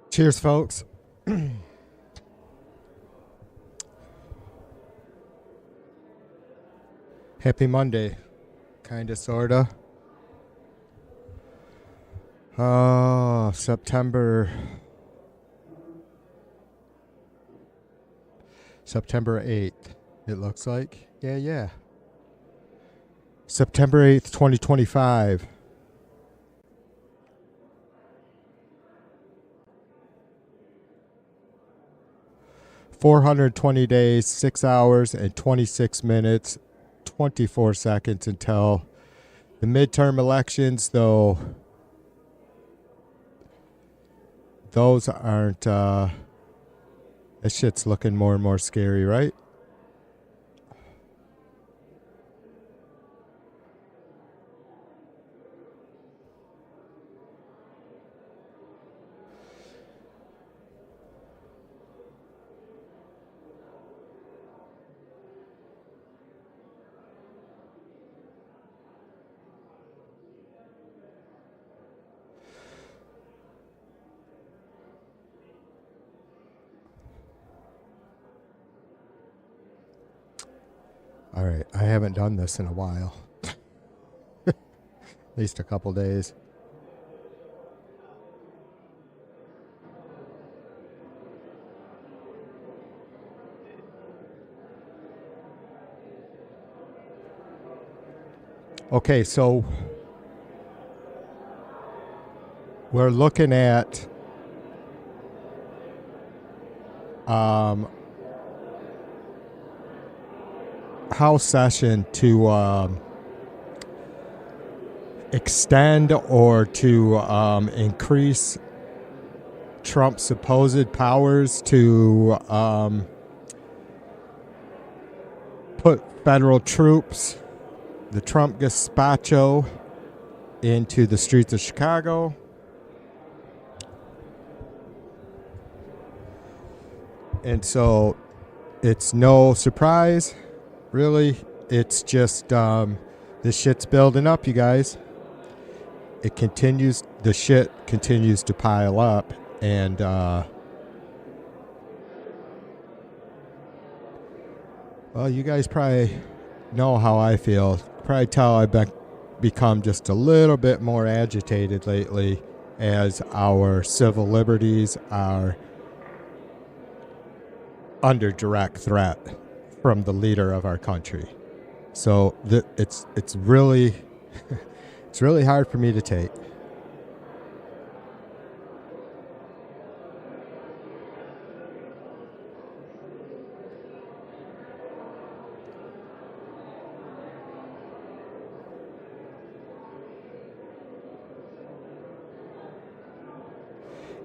Cheers, folks. Happy Monday. Kinda, sorta. Oh, September 8th, it looks like. Yeah. September 8th, 2025. 420 days, 6 hours, and 26 minutes, 24 seconds until the midterm elections, though those aren't, this shit's looking more and more scary, right? All right, I haven't done this in a while. At least a couple days. Okay, so we're looking at House session to extend or to increase Trump's supposed powers to put federal troops, the Trump gazpacho, into the streets of Chicago. And so it's no surprise, really. It's just this shit's building up, you guys. It continues, the shit continues to pile up. And well, you guys probably know how I feel. Probably tell I've become just a little bit more agitated lately as our civil liberties are under direct threat from the leader of our country. So it's really it's really hard for me to take.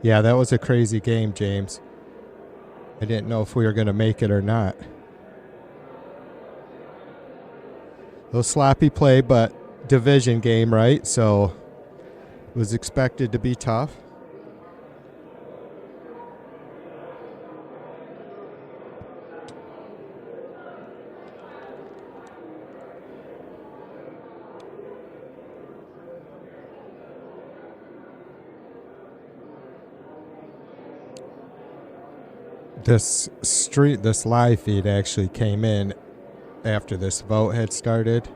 Yeah, that was a crazy game, James. I didn't know if we were going to make it or not. A little sloppy play, but division game, right? So it was expected to be tough. This live feed actually came in after this vote had started.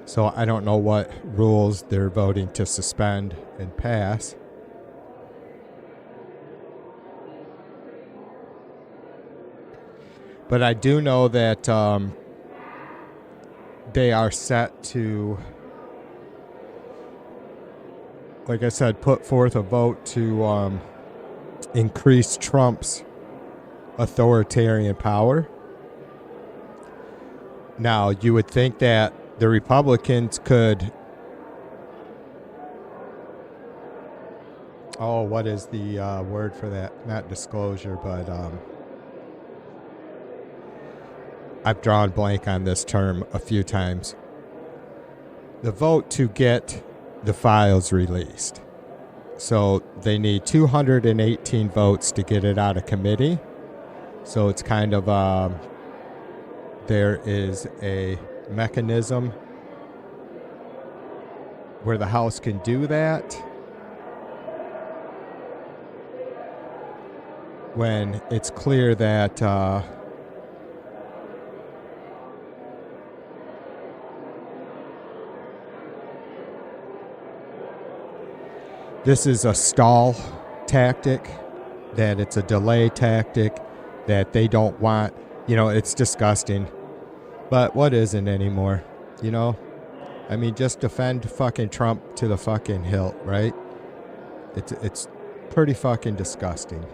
So I don't know what rules they're voting to suspend and pass. But I do know that they are set to, like I said, put forth a vote to increase Trump's authoritarian power. Now, you would think that the Republicans could... Oh, what is the word for that? Not disclosure, but I've drawn blank on this term a few times. the vote to get the files released. So they need 218 votes to get it out of committee. So it's kind of, there is a mechanism where the House can do that when it's clear that this is a stall tactic, that it's a delay tactic, that they don't want, it's disgusting. But what isn't anymore, I mean, just defend fucking Trump to the fucking hilt, right? It's pretty fucking disgusting.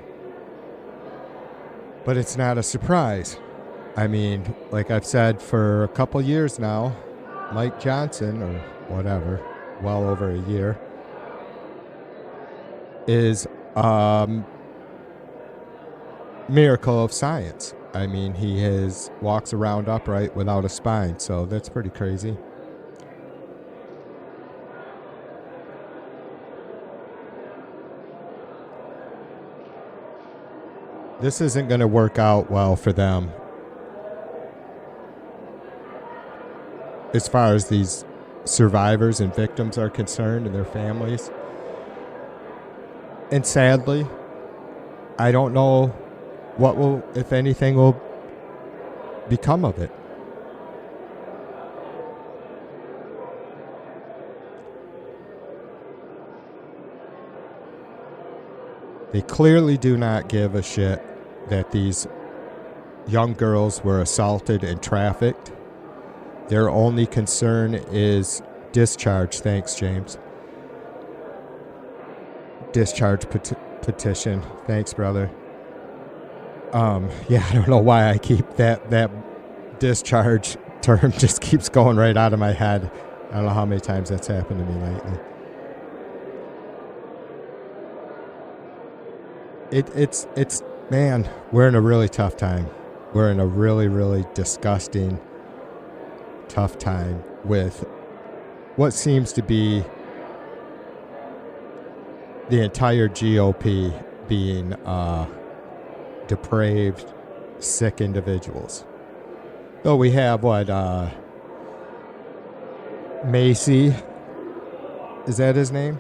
But it's not a surprise. I mean, like I've said for a couple years now, Mike Johnson, or whatever, well over a year, is miracle of science. I mean, he walks around upright without a spine, so that's pretty crazy. This isn't going to work out well for them as far as these survivors and victims are concerned and their families. And sadly, I don't know what will, if anything, will become of it. They clearly do not give a shit that these young girls were assaulted and trafficked. Their only concern is discharge. Thanks, James. Discharge petition. Thanks, brother. Yeah, I don't know why I keep that discharge term just keeps going right out of my head. I don't know how many times that's happened to me lately. It's man, we're in a really tough time. We're in a really, really disgusting, tough time with what seems to be the entire GOP being depraved, sick individuals. Though we have Macy, is that his name?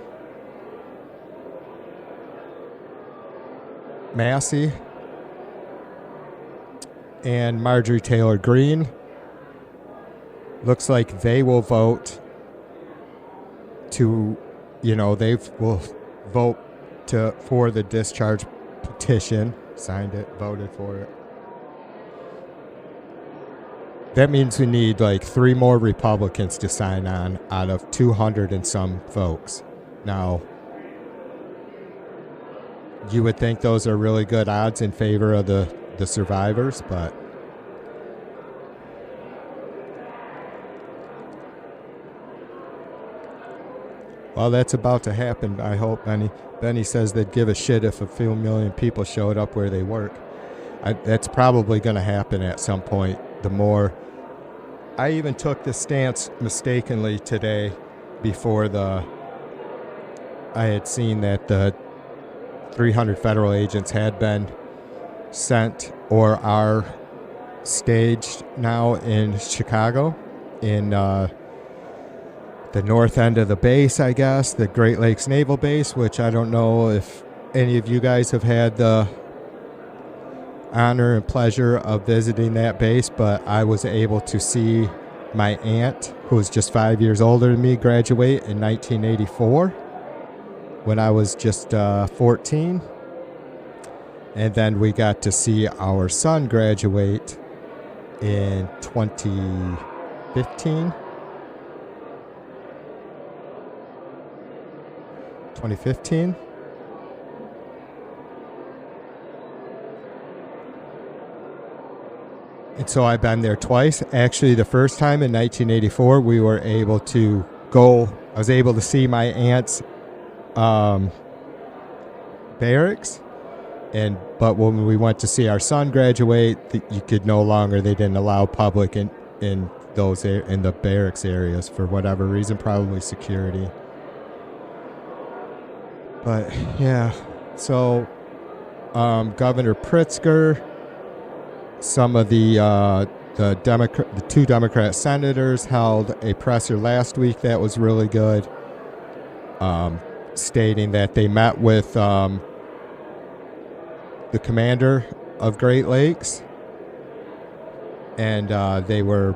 Massey and Marjorie Taylor Greene. Looks like they will vote to, they will vote for the discharge petition. Signed it, voted for it. That means we need like 3 more Republicans to sign on out of 200 and some folks. Now, you would think those are really good odds in favor of the survivors, but well, that's about to happen, I hope. Benny says they'd give a shit if a few million people showed up where they work. That's probably going to happen at some point. The more, I even took this stance mistakenly today before I had seen that the 300 federal agents had been sent or are staged now in Chicago, in the north end of the base, I guess, the Great Lakes Naval Base, which I don't know if any of you guys have had the honor and pleasure of visiting that base, but I was able to see my aunt, who was just 5 years older than me, graduate in 1984 when I was just 14. And then we got to see our son graduate in 2015. 2015. And so I've been there twice. Actually, the first time in 1984, we were able to go. I was able to see my aunt's barracks, but when we went to see our son graduate, you could no longer. They didn't allow public in those in the barracks areas for whatever reason, probably security. But yeah, so Governor Pritzker, some of the two Democrat senators held a presser last week that was really good, stating that they met with the commander of Great Lakes, and they were,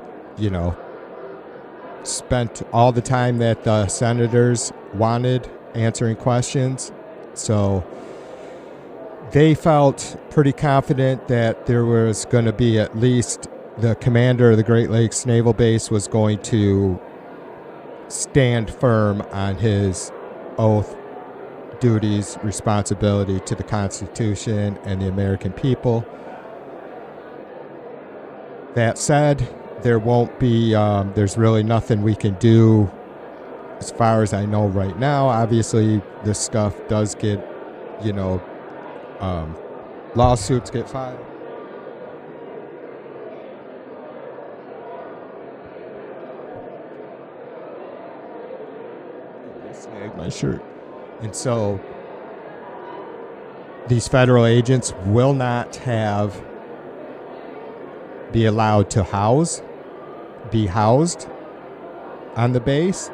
spent all the time that the senators wanted answering questions. So they felt pretty confident that there was going to be at least the commander of the Great Lakes Naval Base was going to stand firm on his oath, duties, responsibility to the Constitution and the American people. That said, there won't be, there's really nothing we can do as far as I know right now. Obviously, this stuff does get, lawsuits get filed. I snagged my shirt. And so these federal agents will not be allowed to be housed on the base.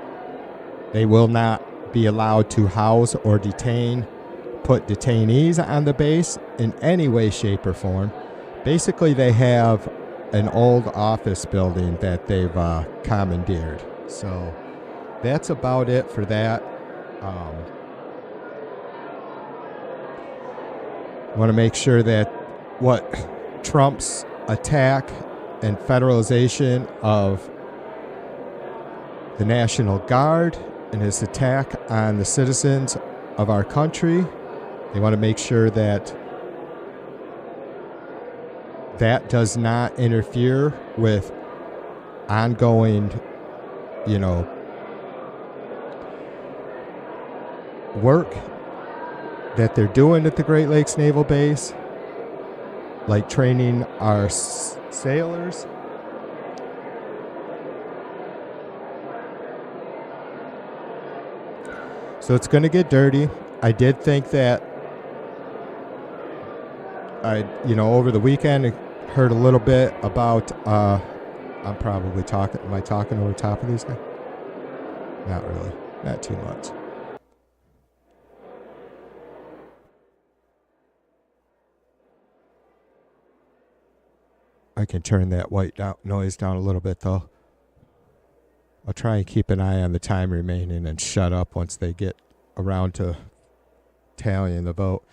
They will not be allowed to house or put detainees on the base in any way, shape, or form. Basically, they have an old office building that they've commandeered. So that's about it for that. I want to make sure that what Trump's attack and federalization of the National Guard and his attack on the citizens of our country, they want to make sure that that does not interfere with ongoing, work that they're doing at the Great Lakes Naval Base, like training our sailors. So it's going to get dirty. I did think that over the weekend, I heard a little bit about, am I talking over top of these guys? Not really, not too much. I can turn that white noise down a little bit, though. I'll try and keep an eye on the time remaining and shut up once they get around to tallying the vote.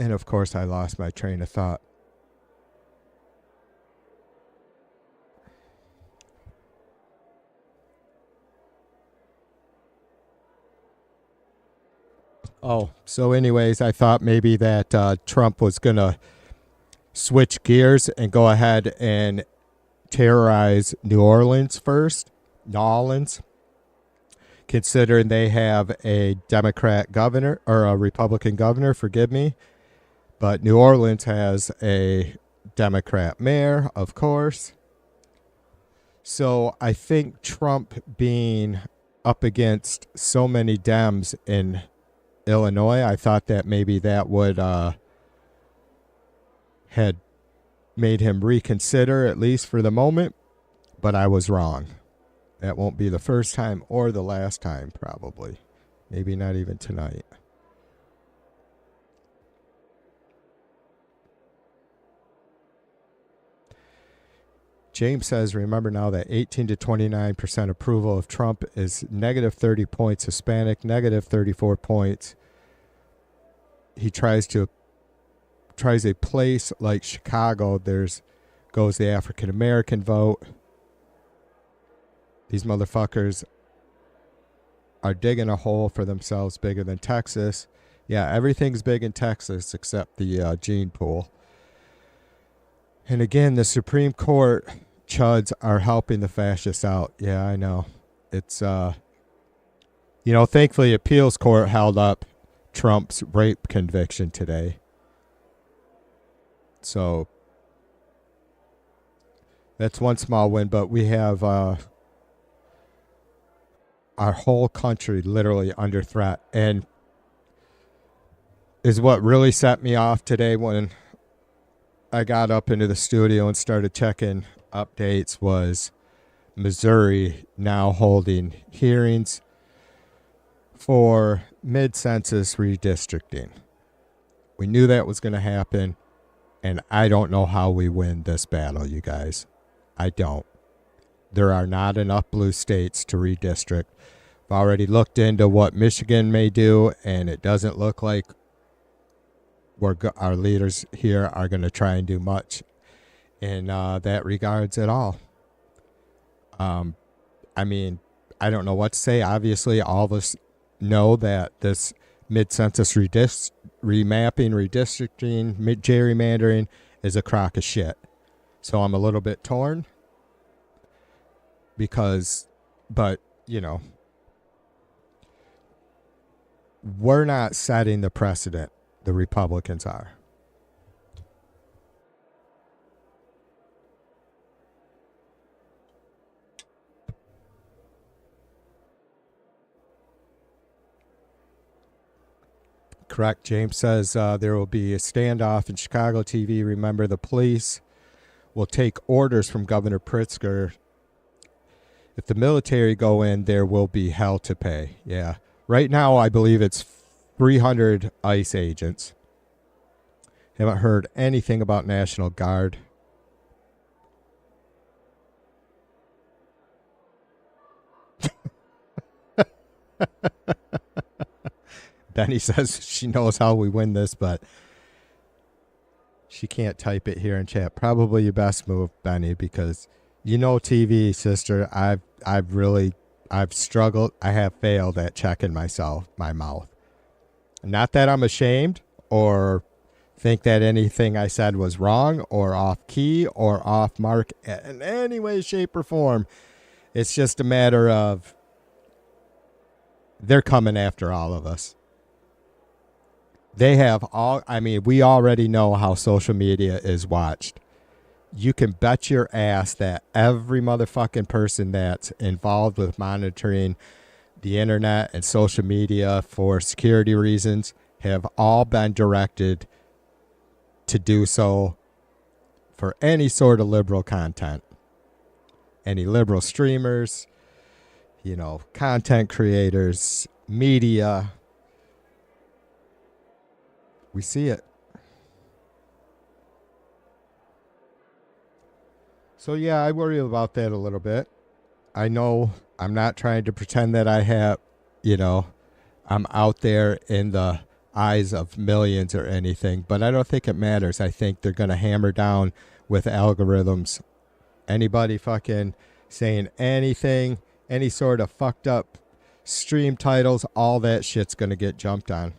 And, of course, I lost my train of thought. Oh, so anyways, I thought maybe that Trump was going to switch gears and go ahead and terrorize New Orleans first, considering they have a Democrat governor, or a Republican governor, forgive me, but New Orleans has a Democrat mayor, of course. So I think Trump being up against so many Dems in Illinois, I thought that maybe that would had made him reconsider, at least for the moment, but I was wrong. That won't be the first time or the last time, probably. Maybe not even tonight. James says, remember now that 18 to 29% approval of Trump is negative 30 points Hispanic, negative 34 points. He tries a place like Chicago, goes the African American vote. These motherfuckers are digging a hole for themselves bigger than Texas. Yeah, everything's big in Texas except the gene pool. And again, the Supreme Court chuds are helping the fascists out. Yeah, I know. It's, thankfully appeals court held up Trump's rape conviction today. So That's one small win, but we have our whole country literally under threat. And is what really set me off today when I got up into the studio and started checking updates was Missouri now holding hearings for mid-census redistricting. We knew that was going to happen, and I don't know how we win this battle, you guys. I don't. There are not enough blue states to redistrict. I've already looked into what Michigan may do, and it doesn't look like our leaders here are going to try and do much in that regards at all. I mean, I don't know what to say. Obviously, all of us know that this mid-census remapping, redistricting, gerrymandering is a crock of shit. So I'm a little bit torn but, you know, we're not setting the precedent. The Republicans are. Correct. James says there will be a standoff in Chicago TV. Remember, the police will take orders from Governor Pritzker. If the military go in, there will be hell to pay. Yeah. Right now, I believe it's 300 ICE agents. Haven't heard anything about National Guard. Benny says she knows how we win this, but she can't type it here in chat. Probably your best move, Benny, because you know TV, sister. I've struggled. I have failed at checking my mouth. Not that I'm ashamed or think that anything I said was wrong or off key or off mark in any way, shape, or form. It's just a matter of they're coming after all of us. They have we already know how social media is watched. You can bet your ass that every motherfucking person that's involved with monitoring the internet and social media for security reasons have all been directed to do so for any sort of liberal content. Any liberal streamers, content creators, media. We see it. So yeah, I worry about that a little bit. I know I'm not trying to pretend that I have, I'm out there in the eyes of millions or anything, but I don't think it matters. I think they're going to hammer down with algorithms. Anybody fucking saying anything, any sort of fucked up stream titles, all that shit's going to get jumped on.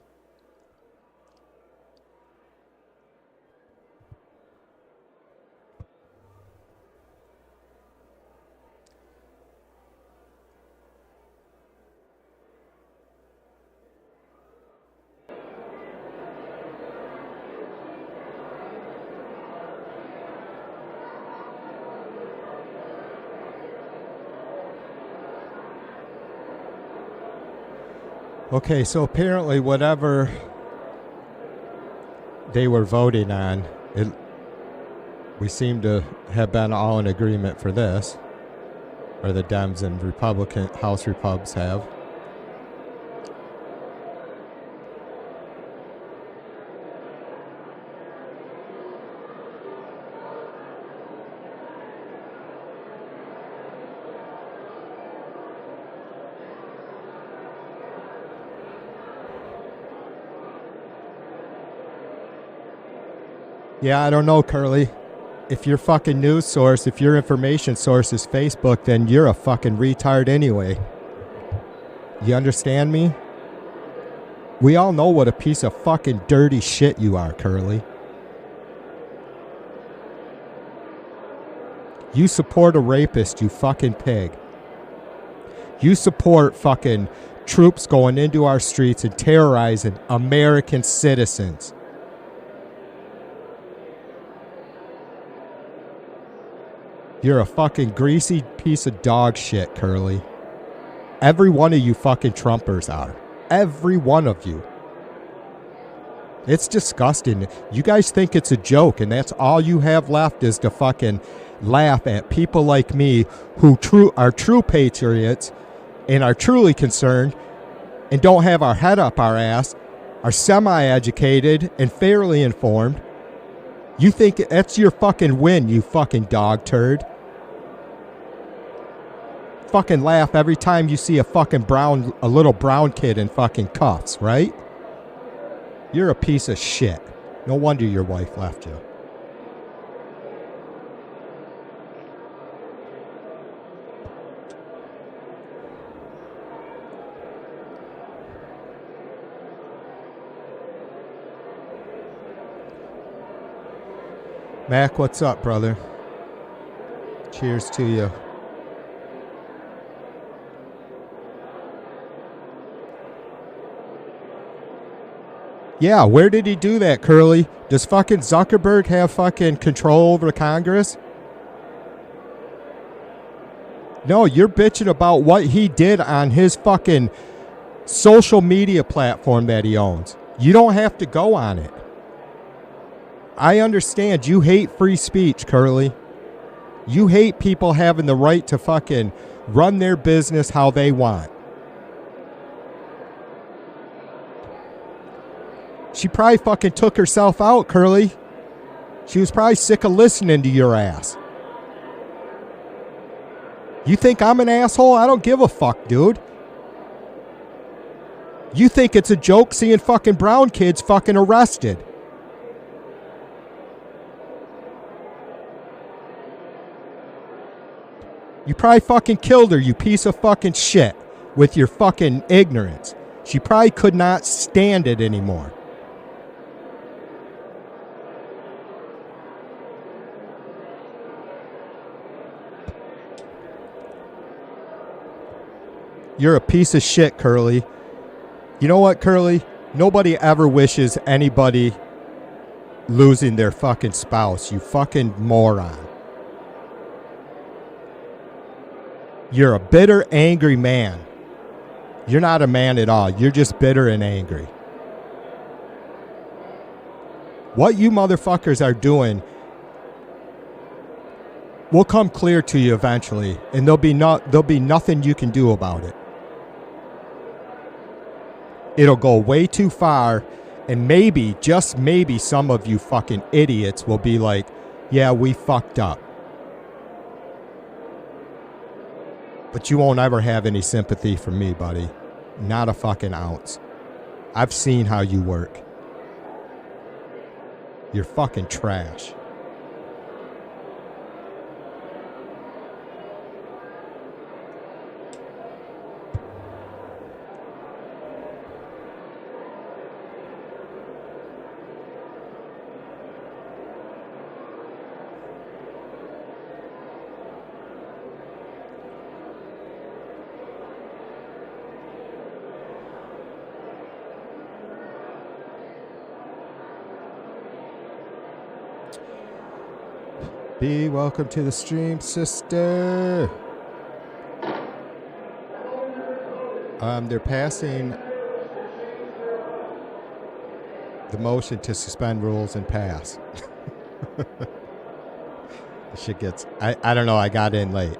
Okay, so apparently whatever they were voting on, we seem to have been all in agreement for this, or the Dems and Republican House Repubs have. Yeah, I don't know, Curly. If your fucking news source, if your information source is Facebook, then you're a fucking retard anyway. You understand me? We all know what a piece of fucking dirty shit you are, Curly. You support a rapist, you fucking pig. You support fucking troops going into our streets and terrorizing American citizens. You're a fucking greasy piece of dog shit, Curly. Every one of you fucking Trumpers are. Every one of you. It's disgusting. You guys think it's a joke, and that's all you have left is to fucking laugh at people like me who are true patriots and are truly concerned and don't have our head up our ass, are semi-educated and fairly informed. You think that's your fucking win, you fucking dog turd. Fucking laugh every time you see a little brown kid in fucking cuffs, right? You're a piece of shit. No wonder your wife left you. Mac, what's up, brother? Cheers to you. Yeah, where did he do that, Curly? Does fucking Zuckerberg have fucking control over Congress? No, you're bitching about what he did on his fucking social media platform that he owns. You don't have to go on it. I understand you hate free speech, Curly. You hate people having the right to fucking run their business how they want. She probably fucking took herself out, Curly. She was probably sick of listening to your ass. You think I'm an asshole? I don't give a fuck, dude. You think it's a joke seeing fucking brown kids fucking arrested. You probably fucking killed her, you piece of fucking shit, with your fucking ignorance. She probably could not stand it anymore. You're a piece of shit, Curly. You know what, Curly? Nobody ever wishes anybody losing their fucking spouse, you fucking moron. You're a bitter, angry man. You're not a man at all. You're just bitter and angry. What you motherfuckers are doing will come clear to you eventually, and there'll be nothing you can do about it. It'll go way too far, and maybe, just maybe, some of you fucking idiots will be like, yeah, we fucked up. But you won't ever have any sympathy for me, buddy. Not a fucking ounce. I've seen how you work. You're fucking trash. B, welcome to the stream, sister. They're passing the motion to suspend rules and pass. Shit gets, I don't know, I got in late.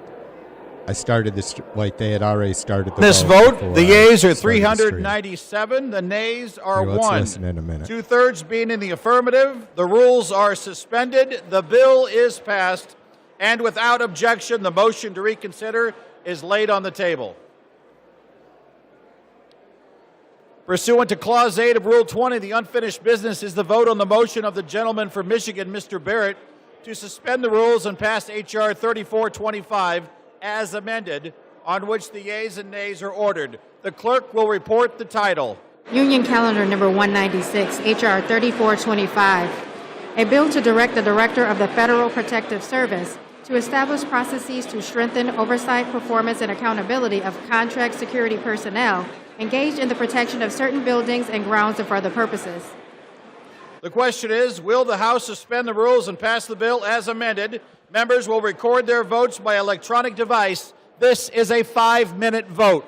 I started this, like they had already started the this vote. The yeas are 397. The nays are let's 1. Listen in a minute. 2/3 being in the affirmative. The rules are suspended. The bill is passed. And without objection, the motion to reconsider is laid on the table. Pursuant to Clause 8 of Rule 20, the unfinished business is the vote on the motion of the gentleman from Michigan, Mr. Barrett, to suspend the rules and pass H.R. 3425 as amended, on which the yeas and nays are ordered. The clerk will report the title. Union Calendar Number 196, H.R. 3425, a bill to direct the Director of the Federal Protective Service to establish processes to strengthen oversight, performance, and accountability of contract security personnel engaged in the protection of certain buildings and grounds and for other purposes. The question is, will the House suspend the rules and pass the bill as amended? Members will record their votes by electronic device. This is a 5-minute vote.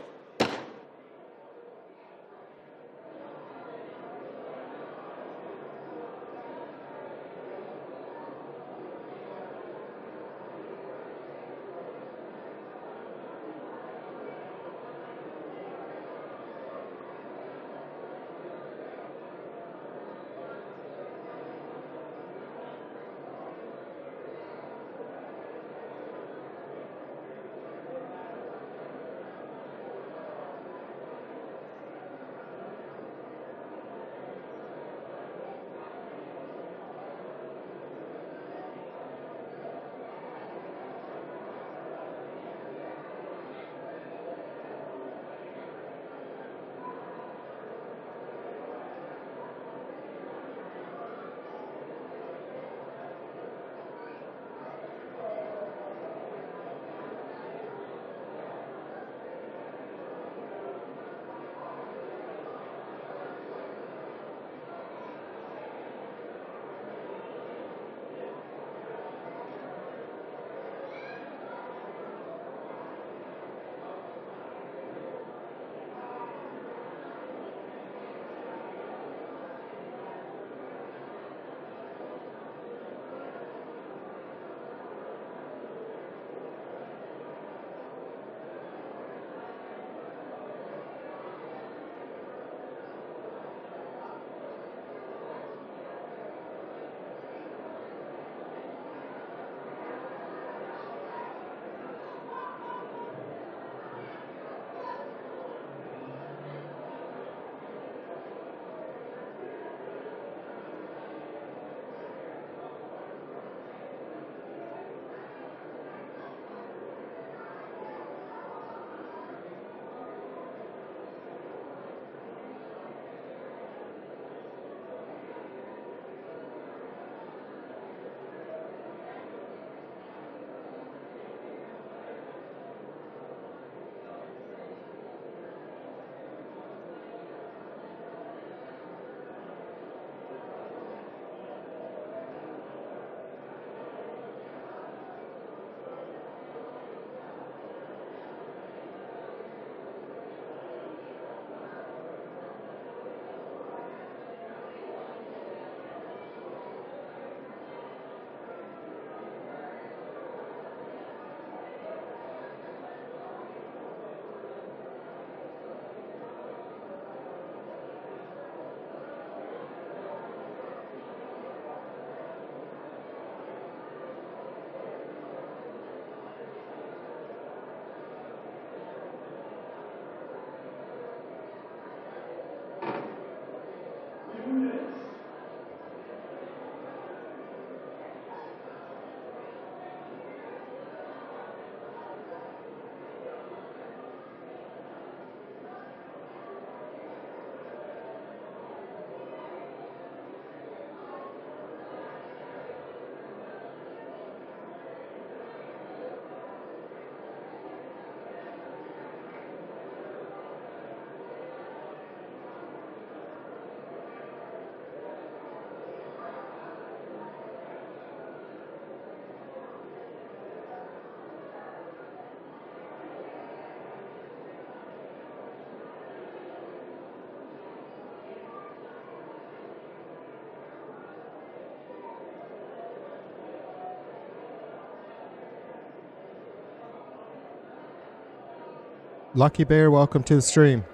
Lucky Bear, welcome to the stream.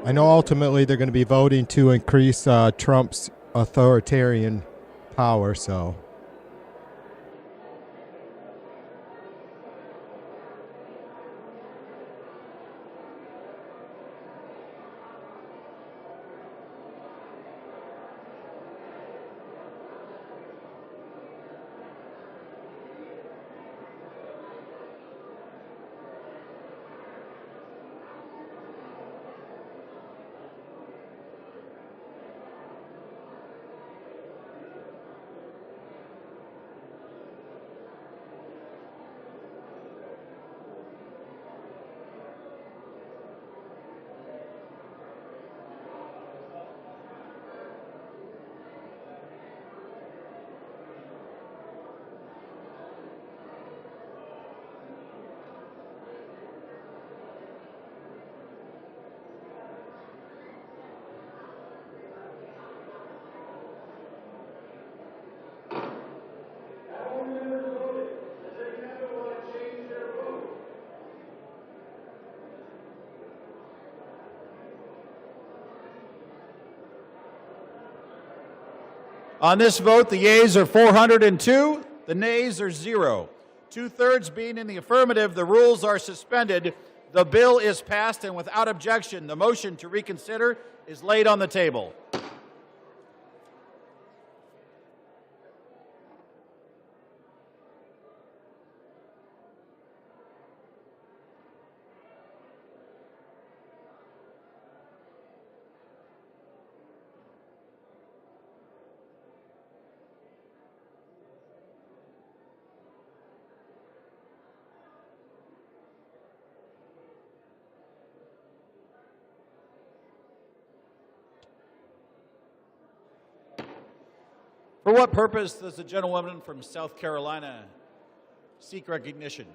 I know ultimately they're going to be voting to increase Trump's authoritarian power, so. On this vote, the yeas are 402, the nays are 0. 2/3 being in the affirmative, the rules are suspended. The bill is passed, and without objection, the motion to reconsider is laid on the table. For what purpose does the gentlewoman from South Carolina seek recognition?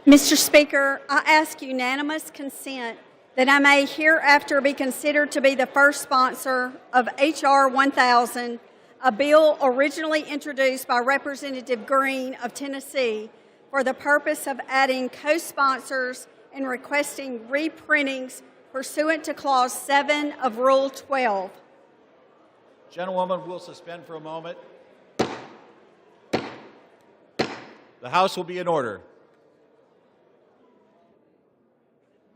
Mr. Speaker, I ask unanimous consent that I may hereafter be considered to be the first sponsor of H.R. 1000, a bill originally introduced by Representative Green of Tennessee for the purpose of adding co-sponsors and requesting reprintings pursuant to Clause 7 of Rule 12. Gentlewoman will suspend for a moment. The House will be in order.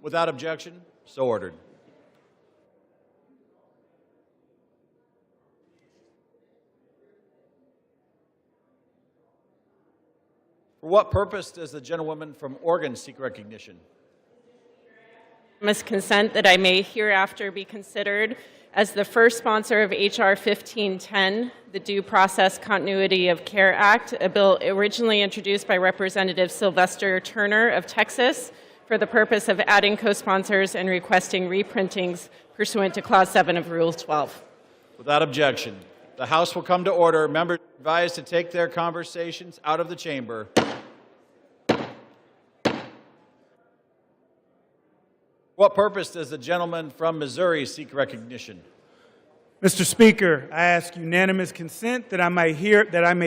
Without objection, so ordered. For what purpose does the gentlewoman from Oregon seek recognition? Must consent that I may hereafter be considered as the first sponsor of H.R. 1510, the Due Process Continuity of Care Act, a bill originally introduced by Representative Sylvester Turner of Texas for the purpose of adding co-sponsors and requesting reprintings pursuant to Clause 7 of Rule 12. Without objection, the House will come to order. Members are advised to take their conversations out of the chamber. What purpose does the gentleman from Missouri seek recognition? Mr. Speaker, I ask unanimous consent that I may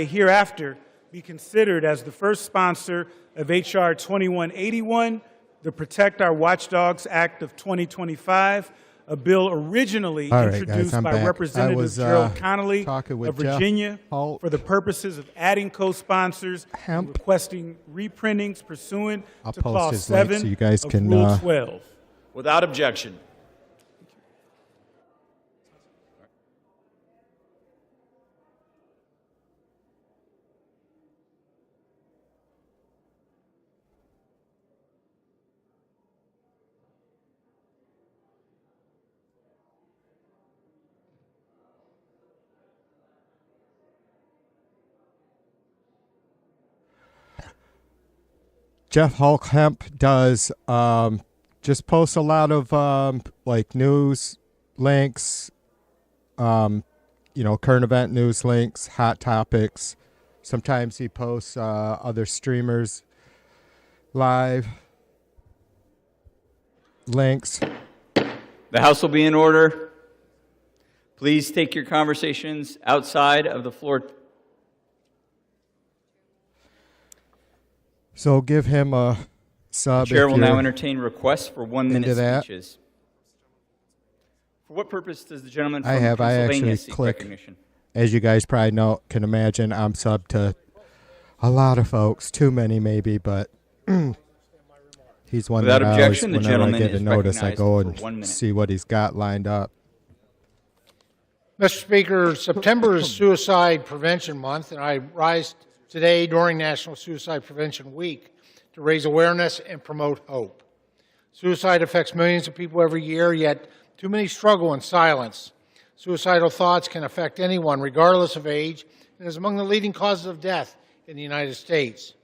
hereafter be considered as the first sponsor of H.R. 2181, the Protect Our Watchdogs Act of 2025, a bill originally introduced by Representative Gerald Connolly of Virginia for the purposes of adding co-sponsors and requesting reprintings pursuant to Clause 7 of Rule 12. Without objection. Jeff Hulk Hemp does just posts a lot of like news links, current event news links, hot topics. Sometimes he posts other streamers live links. The House will be in order. Please take your conversations outside of the floor. So give him a sub. The Chair will now entertain requests for 1-minute speeches. For what purpose does the gentleman from Pennsylvania seek recognition? As you guys probably can imagine, I'm sub to a lot of folks, too many maybe, but he's one Without that objection, I always, the whenever I gentleman get a is notice, I go recognized for 1 and minute. see what he's got lined up. Mr. Speaker, September is Suicide Prevention Month, and I rise today during National Suicide Prevention Week to raise awareness and promote hope. Suicide affects millions of people every year, yet too many struggle in silence. Suicidal thoughts can affect anyone, regardless of age, and is among the leading causes of death in the United States.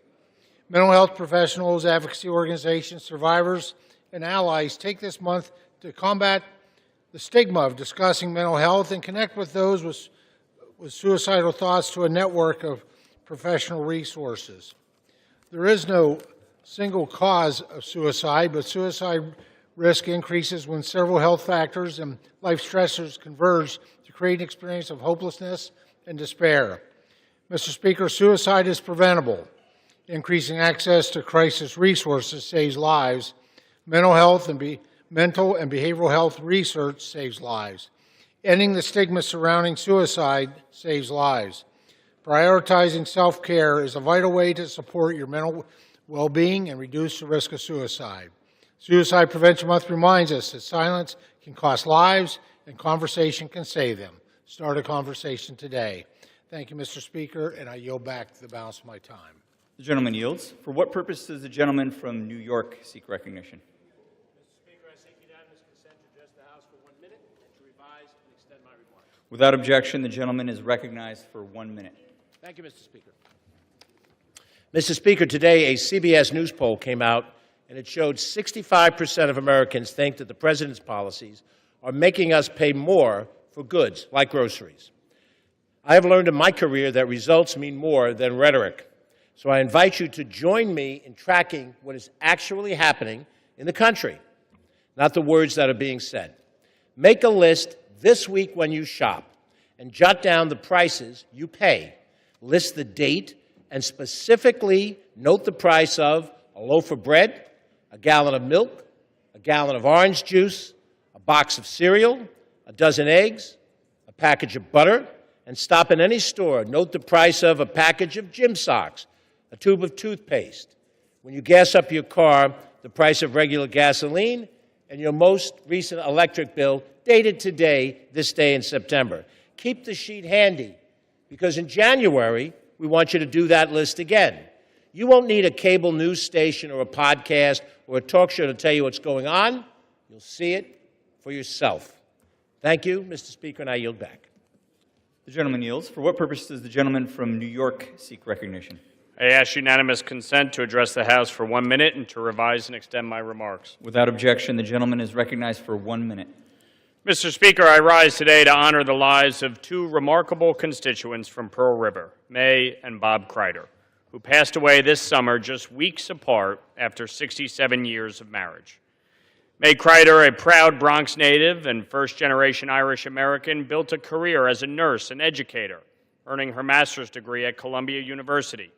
Mental health professionals, advocacy organizations, survivors, and allies take this month to combat the stigma of discussing mental health and connect with those with suicidal thoughts to a network of professional resources. There is no single cause of suicide, but suicide risk increases when several health factors and life stressors converge to create an experience of hopelessness and despair. Mr. Speaker, suicide is preventable. Increasing access to crisis resources saves lives. Mental and behavioral health research saves lives. Ending the stigma surrounding suicide saves lives. Prioritizing self-care is a vital way to support your mental well-being and reduce the risk of suicide. Suicide Prevention Month reminds us that silence can cost lives and conversation can save them. Start a conversation today. Thank you, Mr. Speaker, and I yield back the balance of my time. The gentleman yields. For what purpose does the gentleman from New York seek recognition? Mr. Speaker, I seek unanimous consent to address the House for 1 minute and to revise and extend my remarks. Without objection, the gentleman is recognized for 1 minute. Thank you, Mr. Speaker. Mr. Speaker, today a CBS News poll came out, and it showed 65% of Americans think that the President's policies are making us pay more for goods, like groceries. I have learned in my career that results mean more than rhetoric. So I invite you to join me in tracking what is actually happening in the country, not the words that are being said. Make a list this week when you shop and jot down the prices you pay. List the date and specifically note the price of a loaf of bread, a gallon of milk, a gallon of orange juice, a box of cereal, a dozen eggs, a package of butter, and stop in any store. Note the price of a package of gym socks, a tube of toothpaste. When you gas up your car, the price of regular gasoline, and your most recent electric bill dated today, this day in September. Keep the sheet handy, because in January, we want you to do that list again. You won't need a cable news station or a podcast or a talk show to tell you what's going on. You'll see it for yourself. Thank you, Mr. Speaker, and I yield back. The gentleman yields. For what purpose does the gentleman from New York seek recognition? I ask unanimous consent to address the House for 1 minute and to revise and extend my remarks. Without objection, the gentleman is recognized for 1 minute. Mr. Speaker, I rise today to honor the lives of two remarkable constituents from Pearl River, May and Bob Kreider, who passed away this summer just weeks apart after 67 years of marriage. May Kreider, a proud Bronx native and first-generation Irish-American, built a career as a nurse and educator, earning her master's degree at Columbia University.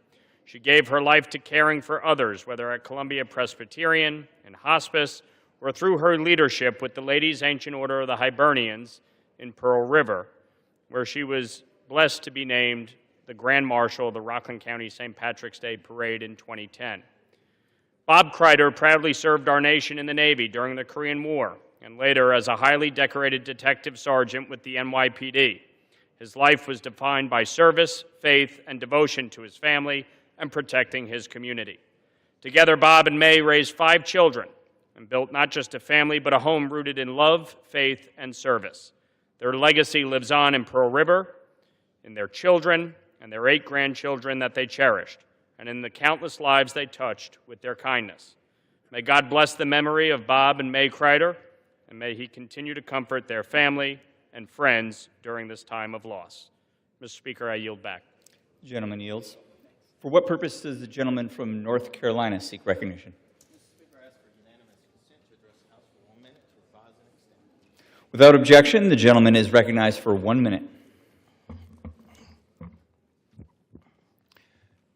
She gave her life to caring for others, whether at Columbia Presbyterian, in hospice, or through her leadership with the Ladies' Ancient Order of the Hibernians in Pearl River, where she was blessed to be named the Grand Marshal of the Rockland County St. Patrick's Day Parade in 2010. Bob Kreider proudly served our nation in the Navy during the Korean War, and later as a highly decorated detective sergeant with the NYPD. His life was defined by service, faith, and devotion to his family and protecting his community. Together, Bob and May raised 5 children and built not just a family, but a home rooted in love, faith, and service. Their legacy lives on in Pearl River, in their children, and their 8 grandchildren that they cherished, and in the countless lives they touched with their kindness. May God bless the memory of Bob and May Kreider, and may He continue to comfort their family and friends during this time of loss. Mr. Speaker, I yield back. The gentleman yields. For what purpose does the gentleman from North Carolina seek recognition? Without objection, the gentleman is recognized for 1 minute.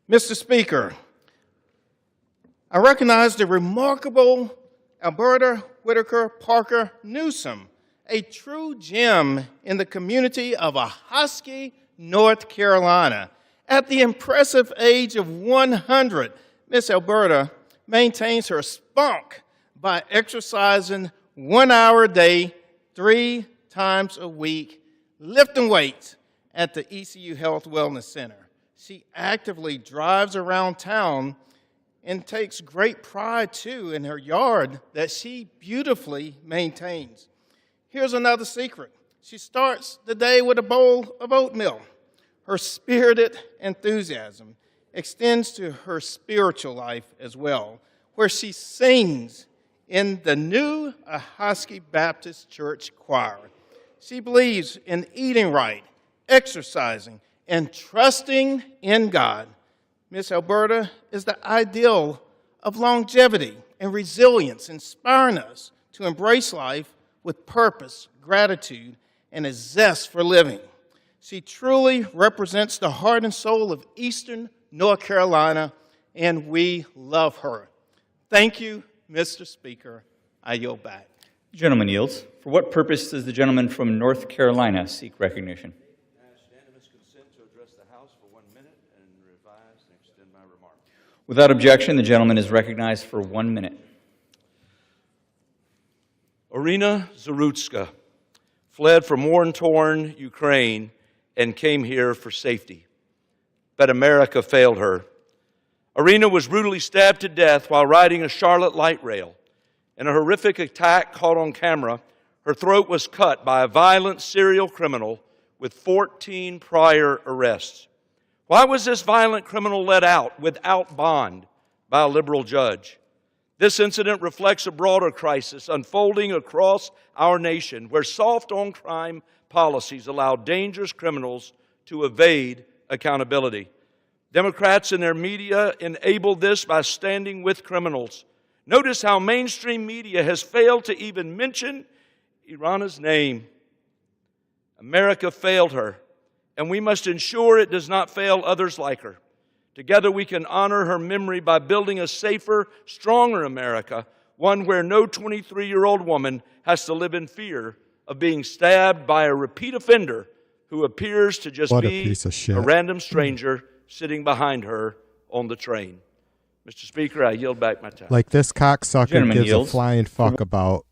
Mr. Speaker, I recognize the remarkable Alberta Whitaker Parker Newsom, a true gem in the community of Ahoskie, North Carolina. At the impressive age of 100, Miss Alberta maintains her spunk by exercising 1 hour a day, 3 times a week, lifting weights at the ECU Health Wellness Center. She actively drives around town and takes great pride, too, in her yard that she beautifully maintains. Here's another secret. She starts the day with a bowl of oatmeal. Her spirited enthusiasm extends to her spiritual life as well, where she sings in the new Ahoskie Baptist Church choir. She believes in eating right, exercising, and trusting in God. Miss Alberta is the ideal of longevity and resilience, inspiring us to embrace life with purpose, gratitude, and a zest for living. She truly represents the heart and soul of Eastern North Carolina, and we love her. Thank you, Mr. Speaker. I yield back. The gentleman yields. For what purpose does the gentleman from North Carolina seek recognition? I ask unanimous consent to address the House for 1 minute and revise and extend my remarks. Without objection, the gentleman is recognized for 1 minute. Irina Zarutska fled from war-torn Ukraine and came here for safety. But America failed her. Irina was brutally stabbed to death while riding a Charlotte light rail. In a horrific attack caught on camera, her throat was cut by a violent serial criminal with 14 prior arrests. Why was this violent criminal let out without bond by a liberal judge? This incident reflects a broader crisis unfolding across our nation where soft-on-crime policies allow dangerous criminals to evade accountability. Democrats and their media enable this by standing with criminals. Notice how mainstream media has failed to even mention Irina's name. America failed her, and we must ensure it does not fail others like her. Together we can honor her memory by building a safer, stronger America, one where no 23-year-old woman has to live in fear of being stabbed by a repeat offender who appears to just be a random stranger sitting behind her on the train. Mr. Speaker, I yield back my time. Like this cocksucker gives a flying fuck about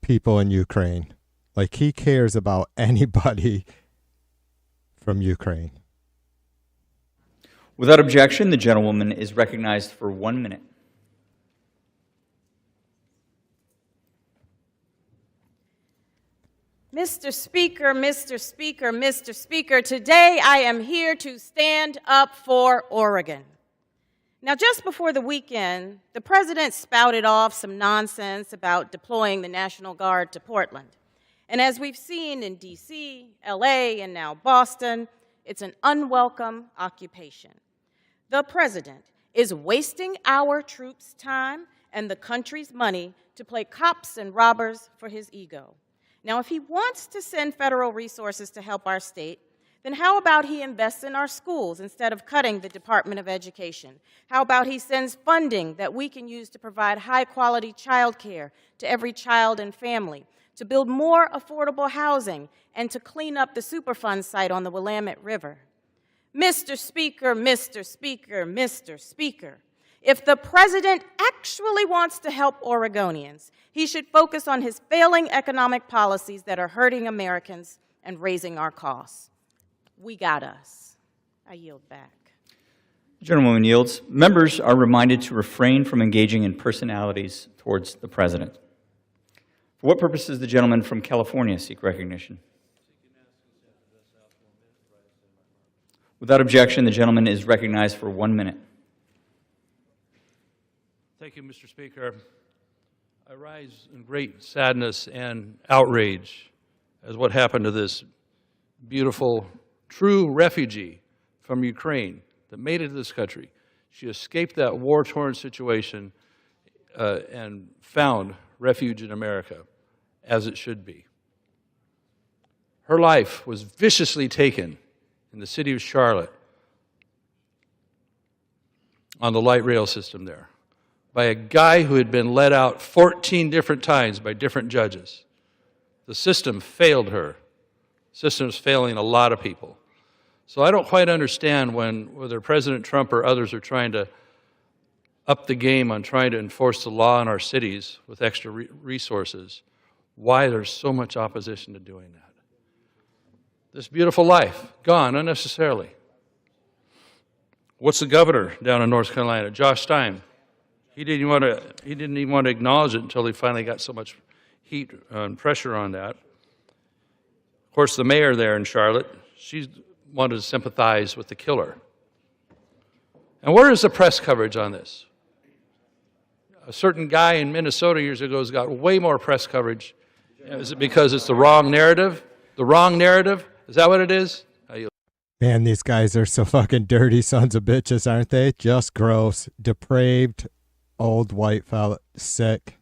people in Ukraine. Like he cares about anybody from Ukraine. Without objection, the gentlewoman is recognized for 1 minute. Mr. Speaker, Mr. Speaker, Mr. Speaker, today I am here to stand up for Oregon. Now, just before the weekend, the president spouted off some nonsense about deploying the National Guard to Portland. And as we've seen in D.C., L.A., and now Boston, it's an unwelcome occupation. The president is wasting our troops' time and the country's money to play cops and robbers for his ego. Now, if he wants to send federal resources to help our state, then how about he invests in our schools instead of cutting the Department of Education? How about he sends funding that we can use to provide high-quality child care to every child and family, to build more affordable housing, and to clean up the Superfund site on the Willamette River? Mr. Speaker, Mr. Speaker, Mr. Speaker, if the president actually wants to help Oregonians, he should focus on his failing economic policies that are hurting Americans and raising our costs. We got us. I yield back. The gentlewoman yields. Members are reminded to refrain from engaging in personalities towards the president. For what purpose does the gentleman from California seek recognition? Without objection, the gentleman is recognized for 1 minute. Thank you, Mr. Speaker. I rise in great sadness and outrage as what happened to this beautiful, true refugee from Ukraine that made it to this country. She escaped that war-torn situation and found refuge in America, as it should be. Her life was viciously taken in the city of Charlotte on the light rail system there by a guy who had been let out 14 different times by different judges. The system failed her. The system is failing a lot of people. So I don't quite understand whether President Trump or others are trying to up the game on trying to enforce the law in our cities with extra resources, why there's so much opposition to doing that. This beautiful life, gone unnecessarily. What's the governor down in North Carolina, Josh Stein? He didn't even want to acknowledge it until he finally got so much heat and pressure on that. Of course, the mayor there in Charlotte, she wanted to sympathize with the killer. And where is the press coverage on this? A certain guy in Minnesota years ago has got way more press coverage. Is it because it's the wrong narrative? The wrong narrative? Is that what it is? Man, these guys are so fucking dirty sons of bitches, aren't they? Just gross, depraved, old white fella, sick.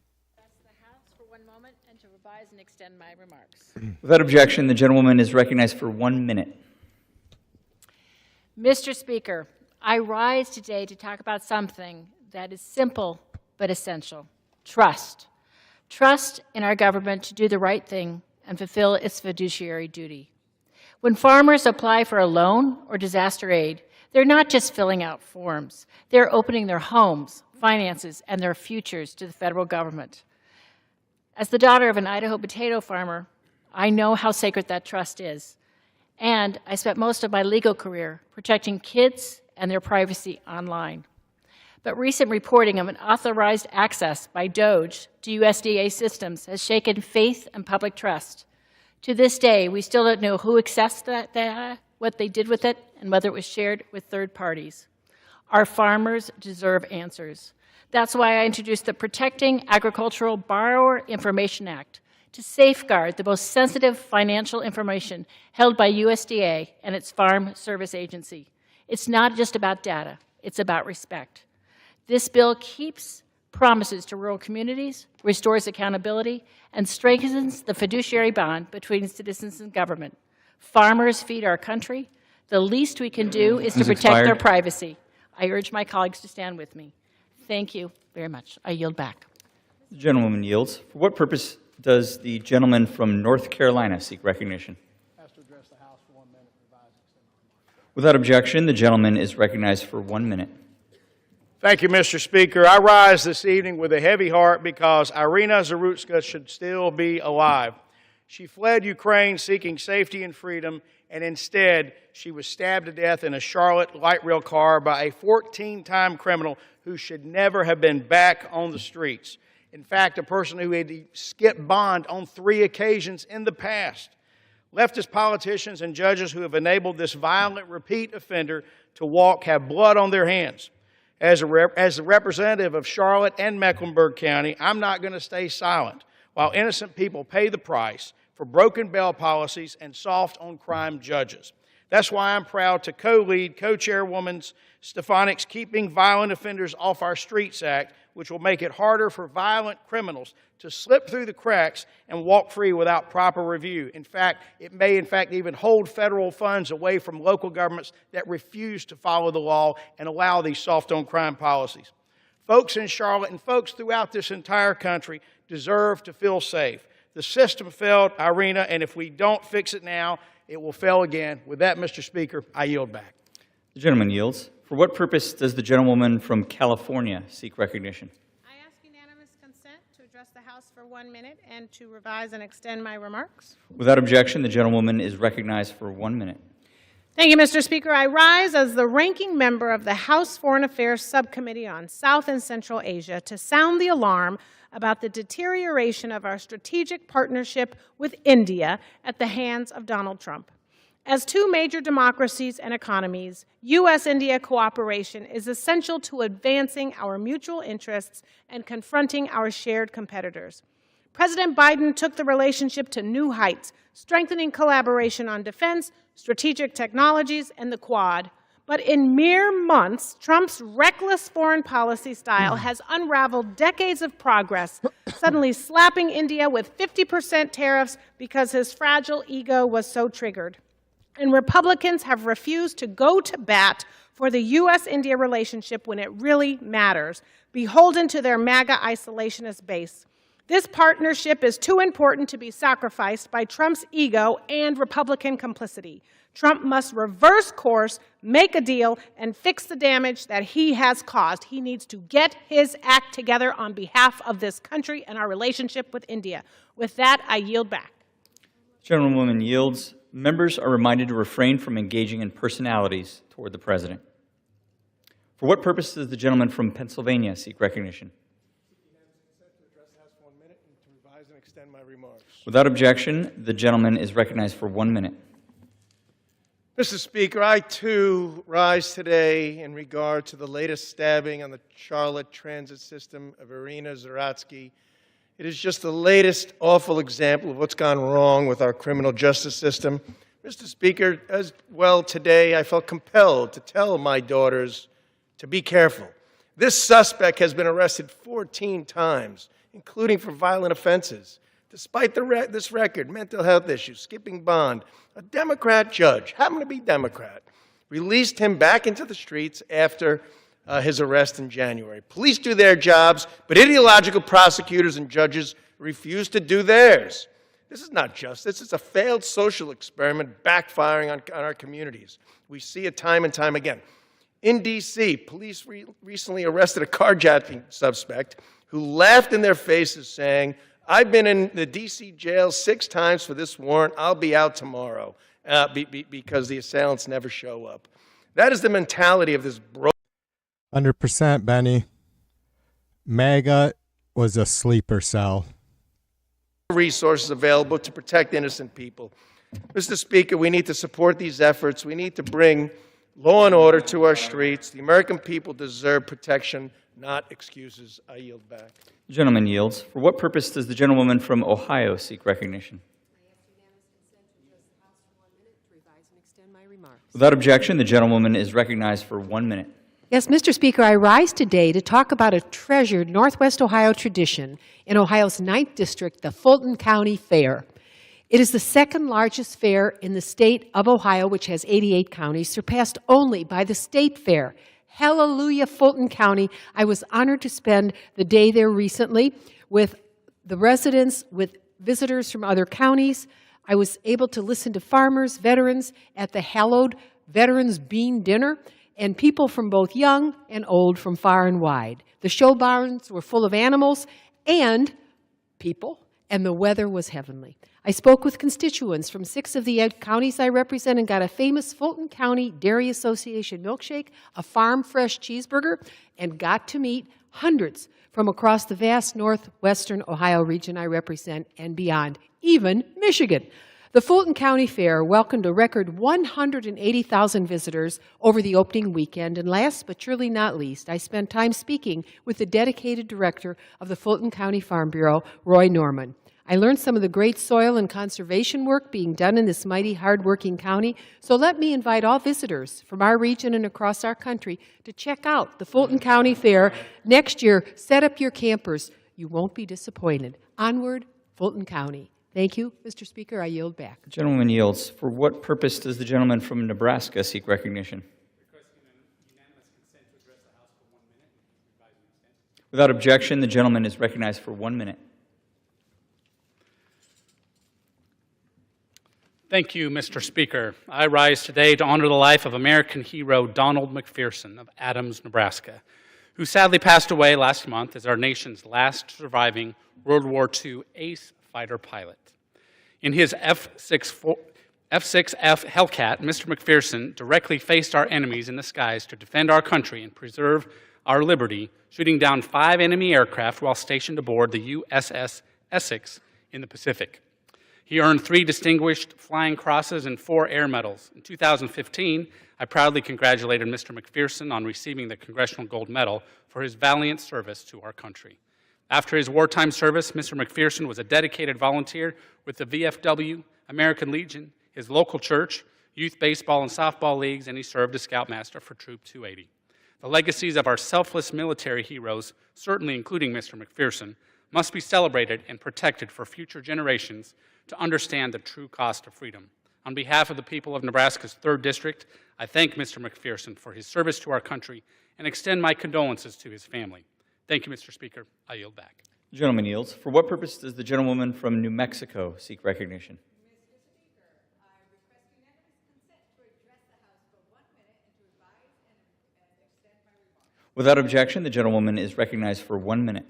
Without objection, the gentlewoman is recognized for 1 minute. Mr. Speaker, I rise today to talk about something that is simple but essential: trust. trust in our government to do the right thing and fulfill its fiduciary duty. When farmers apply for a loan or disaster aid, they're not just filling out forms. They're opening their homes, finances, and their futures to the federal government. As the daughter of an Idaho potato farmer, I know how sacred that trust is. And I spent most of my legal career protecting kids and their privacy online. But recent reporting of unauthorized access by DOJ to USDA systems has shaken faith and public trust. To this day, we still don't know who accessed that data, what they did with it, and whether it was shared with third parties. Our farmers deserve answers. That's why I introduced the Protecting Agricultural Borrower Information Act to safeguard the most sensitive financial information held by USDA and its Farm Service Agency. It's not just about data, it's about respect. This bill keeps promises to rural communities, restores accountability, and strengthens the fiduciary bond between citizens and government. Farmers feed our country. The least we can do is to protect their privacy. I urge my colleagues to stand with me. Thank you very much. I yield back. The gentlewoman yields. For what purpose does the gentleman from North Carolina seek recognition? Without objection, the gentleman is recognized for 1 minute. Thank you, Mr. Speaker. I rise this evening with a heavy heart because Irina Zarutska should still be alive. She fled Ukraine seeking safety and freedom, and instead she was stabbed to death in a Charlotte light rail car by a 14-time criminal who should never have been back on the streets. In fact, a person who had skipped bond on 3 occasions in the past. Leftist politicians and judges who have enabled this violent repeat offender to walk have blood on their hands. As a representative of Charlotte and Mecklenburg County, I'm not going to stay silent while innocent people pay the price for broken bail policies and soft-on-crime judges. That's why I'm proud to co-chairwoman Stefanik's Keeping Violent Offenders Off Our Streets Act, which will make it harder for violent criminals to slip through the cracks and walk free without proper review. In fact, it may even hold federal funds away from local governments that refuse to follow the law and allow these soft-on-crime policies. Folks in Charlotte and folks throughout this entire country deserve to feel safe. The system failed Irina, and if we don't fix it now, it will fail again. With that, Mr. Speaker, I yield back. The gentleman yields. For what purpose does the gentlewoman from California seek recognition? I ask unanimous consent to address the House for 1 minute and to revise and extend my remarks. Without objection, the gentlewoman is recognized for 1 minute. Thank you, Mr. Speaker. I rise as the ranking member of the House Foreign Affairs Subcommittee on South and Central Asia to sound the alarm about the deterioration of our strategic partnership with India at the hands of Donald Trump. As 2 major democracies and economies, U.S.-India cooperation is essential to advancing our mutual interests and confronting our shared competitors. President Biden took the relationship to new heights, strengthening collaboration on defense, strategic technologies, and the Quad. But in mere months, Trump's reckless foreign policy style has unraveled decades of progress, suddenly slapping India with 50% tariffs because his fragile ego was so triggered. And Republicans have refused to go to bat for the U.S.-India relationship when it really matters, beholden to their MAGA isolationist base. This partnership is too important to be sacrificed by Trump's ego and Republican complicity. Trump must reverse course, make a deal, and fix the damage that he has caused. He needs to get his act together on behalf of this country and our relationship with India. With that, I yield back. Gentlewoman yields. Members are reminded to refrain from engaging in personalities toward the President. For what purpose does the gentleman from Pennsylvania seek recognition? Without objection, the gentleman is recognized for 1 minute. Mr. Speaker, I too rise today in regard to the latest stabbing on the Charlotte transit system of Irina Zarutska. It is just the latest awful example of what's gone wrong with our criminal justice system. Mr. Speaker, as well today, I felt compelled to tell my daughters to be careful. This suspect has been arrested 14 times, including for violent offenses. Despite this record, mental health issues, skipping bond, a Democrat judge, happened to be Democrat, released him back into the streets after his arrest in January. Police do their jobs, but ideological prosecutors and judges refuse to do theirs. This is not justice. It's a failed social experiment backfiring on our communities. We see it time and time again. In D.C., police recently arrested a carjacking suspect who laughed in their faces saying, "I've been in the D.C. jail 6 times for this warrant. I'll be out tomorrow," because the assailants never show up. That is the mentality of this 100%, Benny. MAGA was a sleeper cell. Resources available to protect innocent people. Mr. Speaker, we need to support these efforts. We need to bring law and order to our streets. The American people deserve protection, not excuses. I yield back. The gentleman yields. For what purpose does the gentlewoman from Ohio seek recognition? Without objection, the gentlewoman is recognized for 1 minute. Yes, Mr. Speaker, I rise today to talk about a treasured Northwest Ohio tradition in Ohio's 9th District, the Fulton County Fair. It is the second largest fair in the state of Ohio, which has 88 counties, surpassed only by the State Fair. Hallelujah, Fulton County. I was honored to spend the day there recently with the residents, with visitors from other counties. I was able to listen to farmers, veterans at the hallowed Veterans Bean Dinner, and people from both young and old from far and wide. The show barns were full of animals and people, and the weather was heavenly. I spoke with constituents from 6 of the 8 counties I represent and got a famous Fulton County Dairy Association milkshake, a farm fresh cheeseburger, and got to meet hundreds from across the vast northwestern Ohio region I represent and beyond, even Michigan. The Fulton County Fair welcomed a record 180,000 visitors over the opening weekend, and last but surely not least, I spent time speaking with the dedicated director of the Fulton County Farm Bureau, Roy Norman. I learned some of the great soil and conservation work being done in this mighty, hard-working county, so let me invite all visitors from our region and across our country to check out the Fulton County Fair next year. Set up your campers. You won't be disappointed. Onward, Fulton County. Thank you, Mr. Speaker. I yield back. The gentleman yields. For what purpose does the gentleman from Nebraska seek recognition? Without objection, the gentleman is recognized for 1 minute. Thank you, Mr. Speaker. I rise today to honor the life of American hero Donald McPherson of Adams, Nebraska, who sadly passed away last month as our nation's last surviving World War II ace fighter pilot. In his F-6F Hellcat, Mr. McPherson directly faced our enemies in the skies to defend our country and preserve our liberty, shooting down 5 enemy aircraft while stationed aboard the USS Essex in the Pacific. He earned 3 distinguished flying crosses and 4 air medals. In 2015, I proudly congratulated Mr. McPherson on receiving the Congressional Gold Medal for his valiant service to our country. After his wartime service, Mr. McPherson was a dedicated volunteer with the VFW, American Legion, his local church, youth baseball and softball leagues, and he served as Scoutmaster for Troop 280. The legacies of our selfless military heroes, certainly including Mr. McPherson, must be celebrated and protected for future generations to understand the true cost of freedom. On behalf of the people of Nebraska's 3rd District, I thank Mr. McPherson for his service to our country and extend my condolences to his family. Thank you, Mr. Speaker. I yield back. The gentleman yields. For what purpose does the gentlewoman from New Mexico seek recognition? Without objection, the gentlewoman is recognized for 1 minute.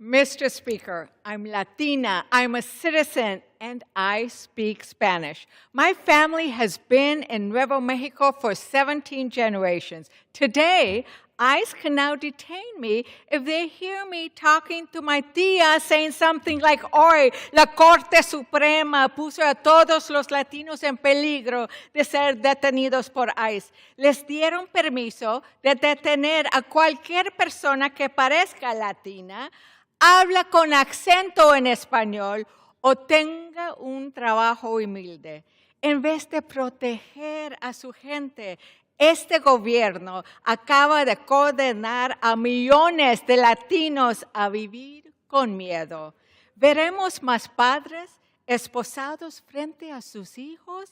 Mr. Speaker, I'm Latina, I'm a citizen, and I speak Spanish. My family has been in Nuevo Mexico for 17 generations. Today, ICE can now detain me if they hear me talking to my tía saying something like, hoy la Corte Suprema puso a todos los latinos en peligro de ser detenidos por ICE. Les dieron permiso de detener a cualquier persona que parezca latina, habla con acento en español o tenga un trabajo humilde. En vez de proteger a su gente, este gobierno acaba de condenar a millones de latinos a vivir con miedo. ¿Veremos más padres esposados frente a sus hijos?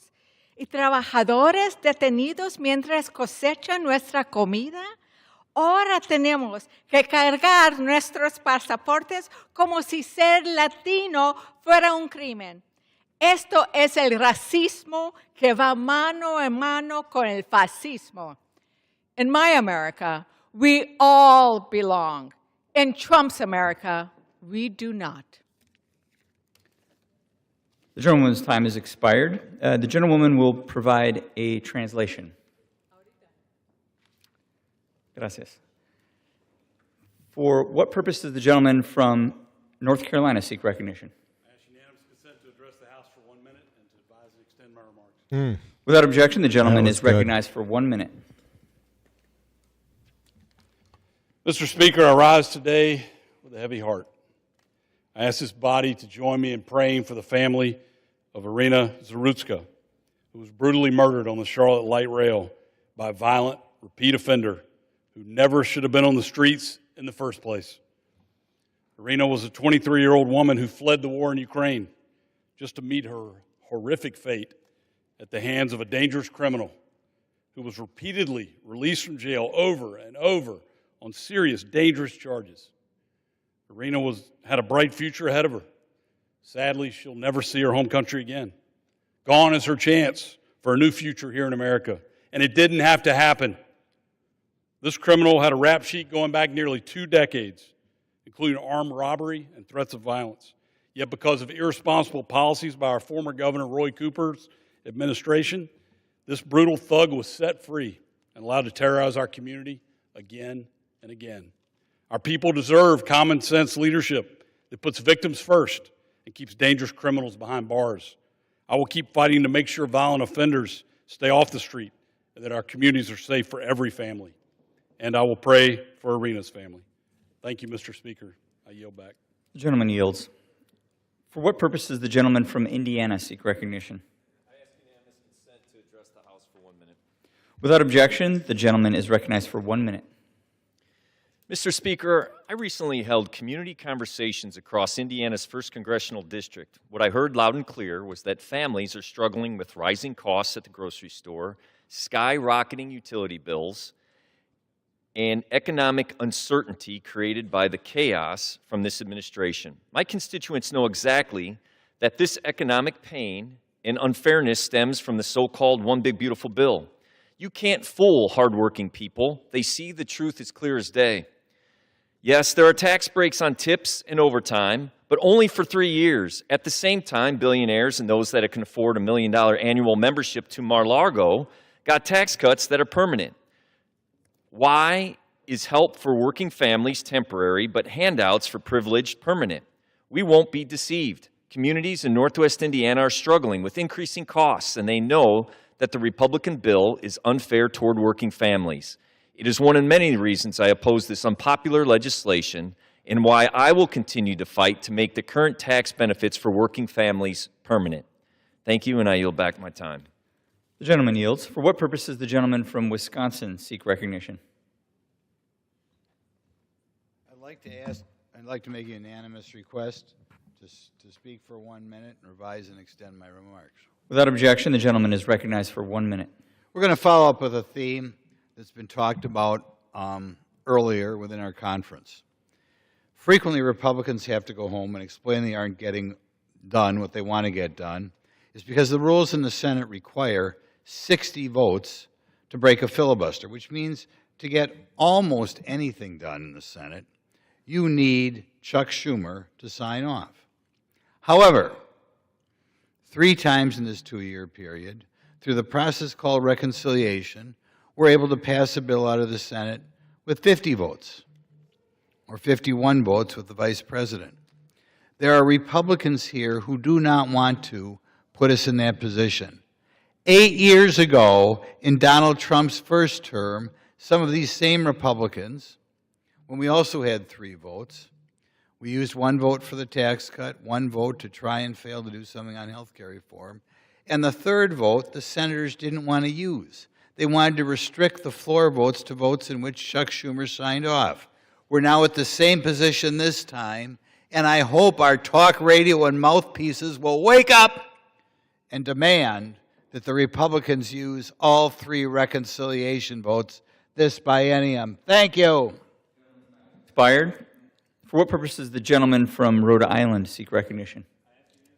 y trabajadores detenidos mientras cosechan nuestra comida. Ahora tenemos que cargar nuestros pasaportes como si ser latino fuera un crimen. Esto es el racismo que va mano en mano con el fascismo. In my America, we all belong. In Trump's America, we do not. The gentlewoman's time has expired. The gentlewoman will provide a translation. Gracias. For what purpose does the gentleman from North Carolina seek recognition? I ask unanimous consent to address the House for 1 minute and to advise and extend my remarks. Without objection, the gentleman That was is good. recognized for 1 minute. Mr. Speaker, I rise today with a heavy heart. I ask this body to join me in praying for the family of Irina Zarutska, who was brutally murdered on the Charlotte Light Rail by a violent, repeat offender who never should have been on the streets in the first place. Irina was a 23-year-old woman who fled the war in Ukraine just to meet her horrific fate at the hands of a dangerous criminal who was repeatedly released from jail over and over on serious, dangerous charges. Irina had a bright future ahead of her. Sadly, she'll never see her home country again. Gone is her chance for a new future here in America, and it didn't have to happen. This criminal had a rap sheet going back nearly 2 decades, including armed robbery and threats of violence. Yet because of irresponsible policies by our former Governor Roy Cooper's administration, this brutal thug was set free and allowed to terrorize our community again and again. Our people deserve common sense leadership that puts victims first and keeps dangerous criminals behind bars. I will keep fighting to make sure violent offenders stay off the street and that our communities are safe for every family. And I will pray for Irina's family. Thank you, Mr. Speaker. I yield back. The gentleman yields. For what purpose does the gentleman from Indiana seek recognition? I ask unanimous consent to address the House for 1 minute. Without objection, the gentleman is recognized for 1 minute. Mr. Speaker, I recently held community conversations across Indiana's 1st Congressional District. What I heard loud and clear was that families are struggling with rising costs at the grocery store, skyrocketing utility bills, and economic uncertainty created by the chaos from this administration. My constituents know exactly that this economic pain and unfairness stems from the so-called One Big Beautiful Bill. You can't fool hardworking people. They see the truth as clear as day. Yes, there are tax breaks on tips and overtime, but only for 3 years. At the same time, billionaires and those that can afford $1 million annual membership to Mar-a-Lago got tax cuts that are permanent. Why is help for working families temporary, but handouts for privileged permanent? We won't be deceived. Communities in Northwest Indiana are struggling with increasing costs, and they know that the Republican bill is unfair toward working families. It is one of many reasons I oppose this unpopular legislation and why I will continue to fight to make the current tax benefits for working families permanent. Thank you, and I yield back my time. The gentleman yields. For what purpose does the gentleman from Wisconsin seek recognition? I'd like to make a unanimous request to speak for 1 minute and revise and extend my remarks. Without objection, the gentleman is recognized for 1 minute. We're going to follow up with a theme that's been talked about earlier within our conference. Frequently, Republicans have to go home and explain they aren't getting done what they want to get done. It's because the rules in the Senate require 60 votes to break a filibuster, which means to get almost anything done in the Senate, you need Chuck Schumer to sign off. However, 3 times in this 2-year period, through the process called reconciliation, we're able to pass a bill out of the Senate with 50 votes, or 51 votes with the Vice President. There are Republicans here who do not want to put us in that position. 8 years ago, in Donald Trump's first term, some of these same Republicans, when we also had 3 votes, we used 1 vote for the tax cut, 1 vote to try and fail to do something on health care reform, and the 3rd vote the senators didn't want to use. They wanted to restrict the floor votes to votes in which Chuck Schumer signed off. We're now at the same position this time, and I hope our talk radio and mouthpieces will wake up and demand that the Republicans use all 3 reconciliation votes this biennium. Thank you. Expired. For what purpose does the gentleman from Rhode Island seek recognition?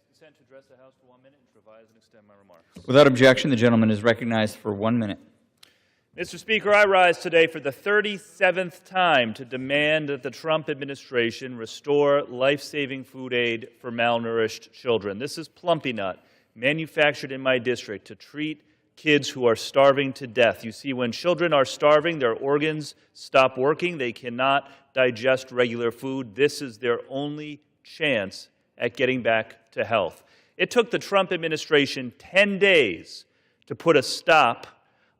Consent to address the House for 1 minute and revise and extend my remarks. Without objection, the gentleman is recognized for 1 minute. Mr. Speaker, I rise today for the 37th time to demand that the Trump administration restore life-saving food aid for malnourished children. This is Plumpy Nut, manufactured in my district to treat kids who are starving to death. You see, when children are starving, their organs stop working. They cannot digest regular food. This is their only chance at getting back to health. It took the Trump administration 10 days to put a stop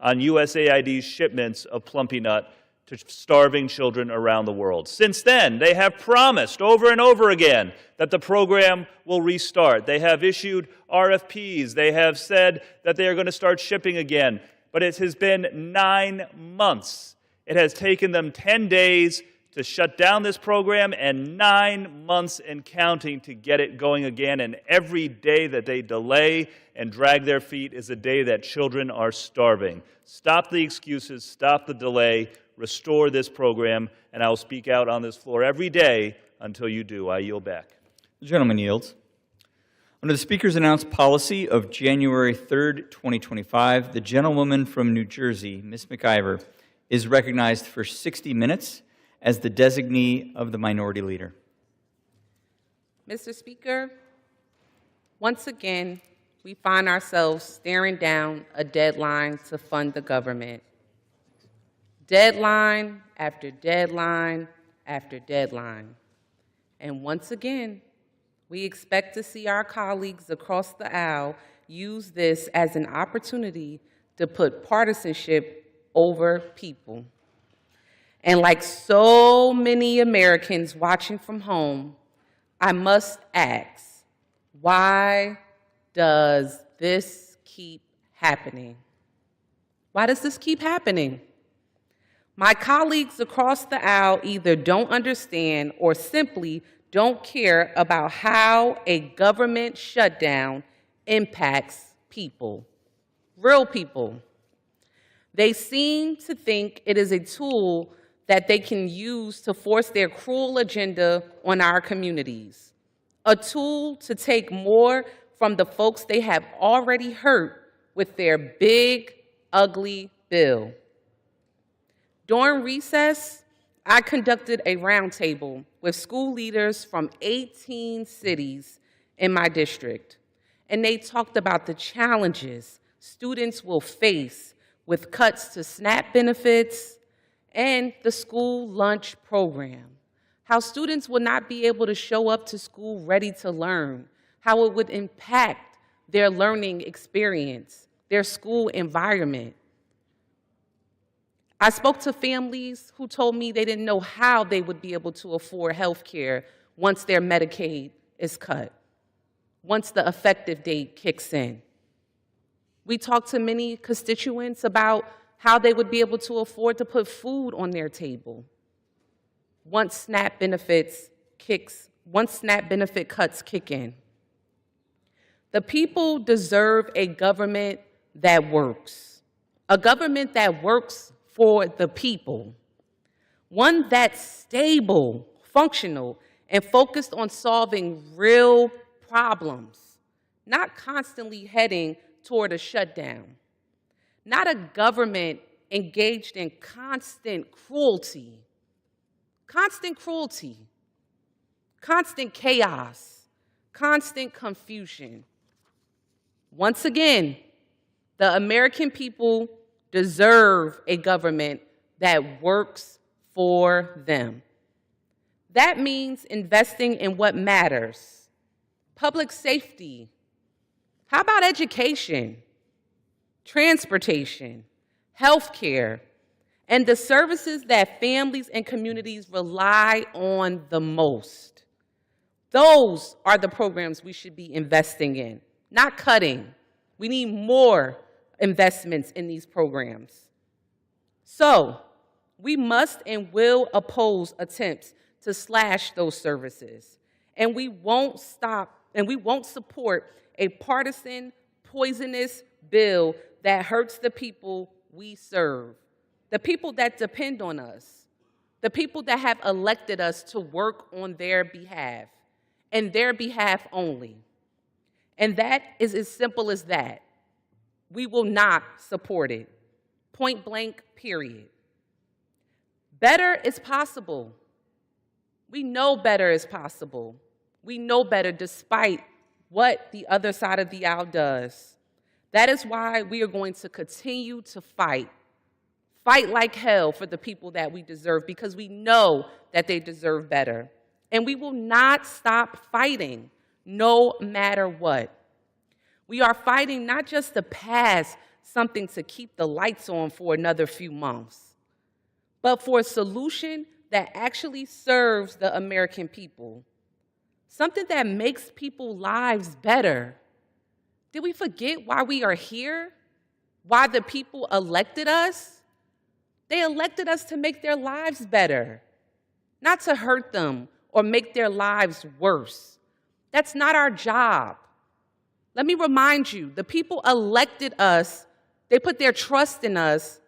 on USAID's shipments of Plumpy Nut to starving children around the world. Since then, they have promised over and over again that the program will restart. They have issued RFPs. They have said that they are going to start shipping again. But it has been 9 months. It has taken them 10 days to shut down this program and 9 months and counting to get it going again. And every day that they delay and drag their feet is a day that children are starving. Stop the excuses, stop the delay, restore this program, and I will speak out on this floor every day until you do. I yield back. The gentleman yields. Under the Speaker's announced policy of January 3rd, 2025, the gentlewoman from New Jersey, Ms. McIver, is recognized for 60 minutes as the designee of the Minority Leader. Mr. Speaker, once again, we find ourselves staring down a deadline to fund the government. Deadline after deadline after deadline. And once again, we expect to see our colleagues across the aisle use this as an opportunity to put partisanship over people. And like so many Americans watching from home, I must ask, why does this keep happening? Why does this keep happening? My colleagues across the aisle either don't understand or simply don't care about how a government shutdown impacts people, real people. They seem to think it is a tool that they can use to force their cruel agenda on our communities, a tool to take more from the folks they have already hurt with their big, ugly bill. During recess, I conducted a roundtable with school leaders from 18 cities in my district, and they talked about the challenges students will face with cuts to SNAP benefits and the school lunch program, how students will not be able to show up to school ready to learn, how it would impact their learning experience, their school environment. I spoke to families who told me they didn't know how they would be able to afford health care once their Medicaid is cut, once the effective date kicks in. We talked to many constituents about how they would be able to afford to put food on their table once SNAP benefit cuts kick in. The people deserve a government that works, a government that works for the people, one that's stable, functional, and focused on solving real problems, not constantly heading toward a shutdown, not a government engaged in constant cruelty, constant chaos, constant confusion. Once again, the American people deserve a government that works for them. That means investing in what matters. Public safety. How about education, transportation, health care, and the services that families and communities rely on the most? Those are the programs we should be investing in, not cutting. We need more investments in these programs. So, we must and will oppose attempts to slash those services. And we won't support a partisan, poisonous bill that hurts the people we serve, the people that depend on us, the people that have elected us to work on their behalf, and their behalf only. And that is as simple as that. We will not support it. Point blank, period. Better is possible. We know better is possible. We know better despite what the other side of the aisle does. That is why we are going to continue to fight. Fight like hell for the people that we deserve, because we know that they deserve better. And we will not stop fighting, no matter what. We are fighting not just to pass something to keep the lights on for another few months, but for a solution that actually serves the American people. Something that makes people's lives better. Did we forget why we are here? Why the people elected us? They elected us to make their lives better, not to hurt them or make their lives worse. That's not our job. Let me remind you, the people elected us, they put their trust in us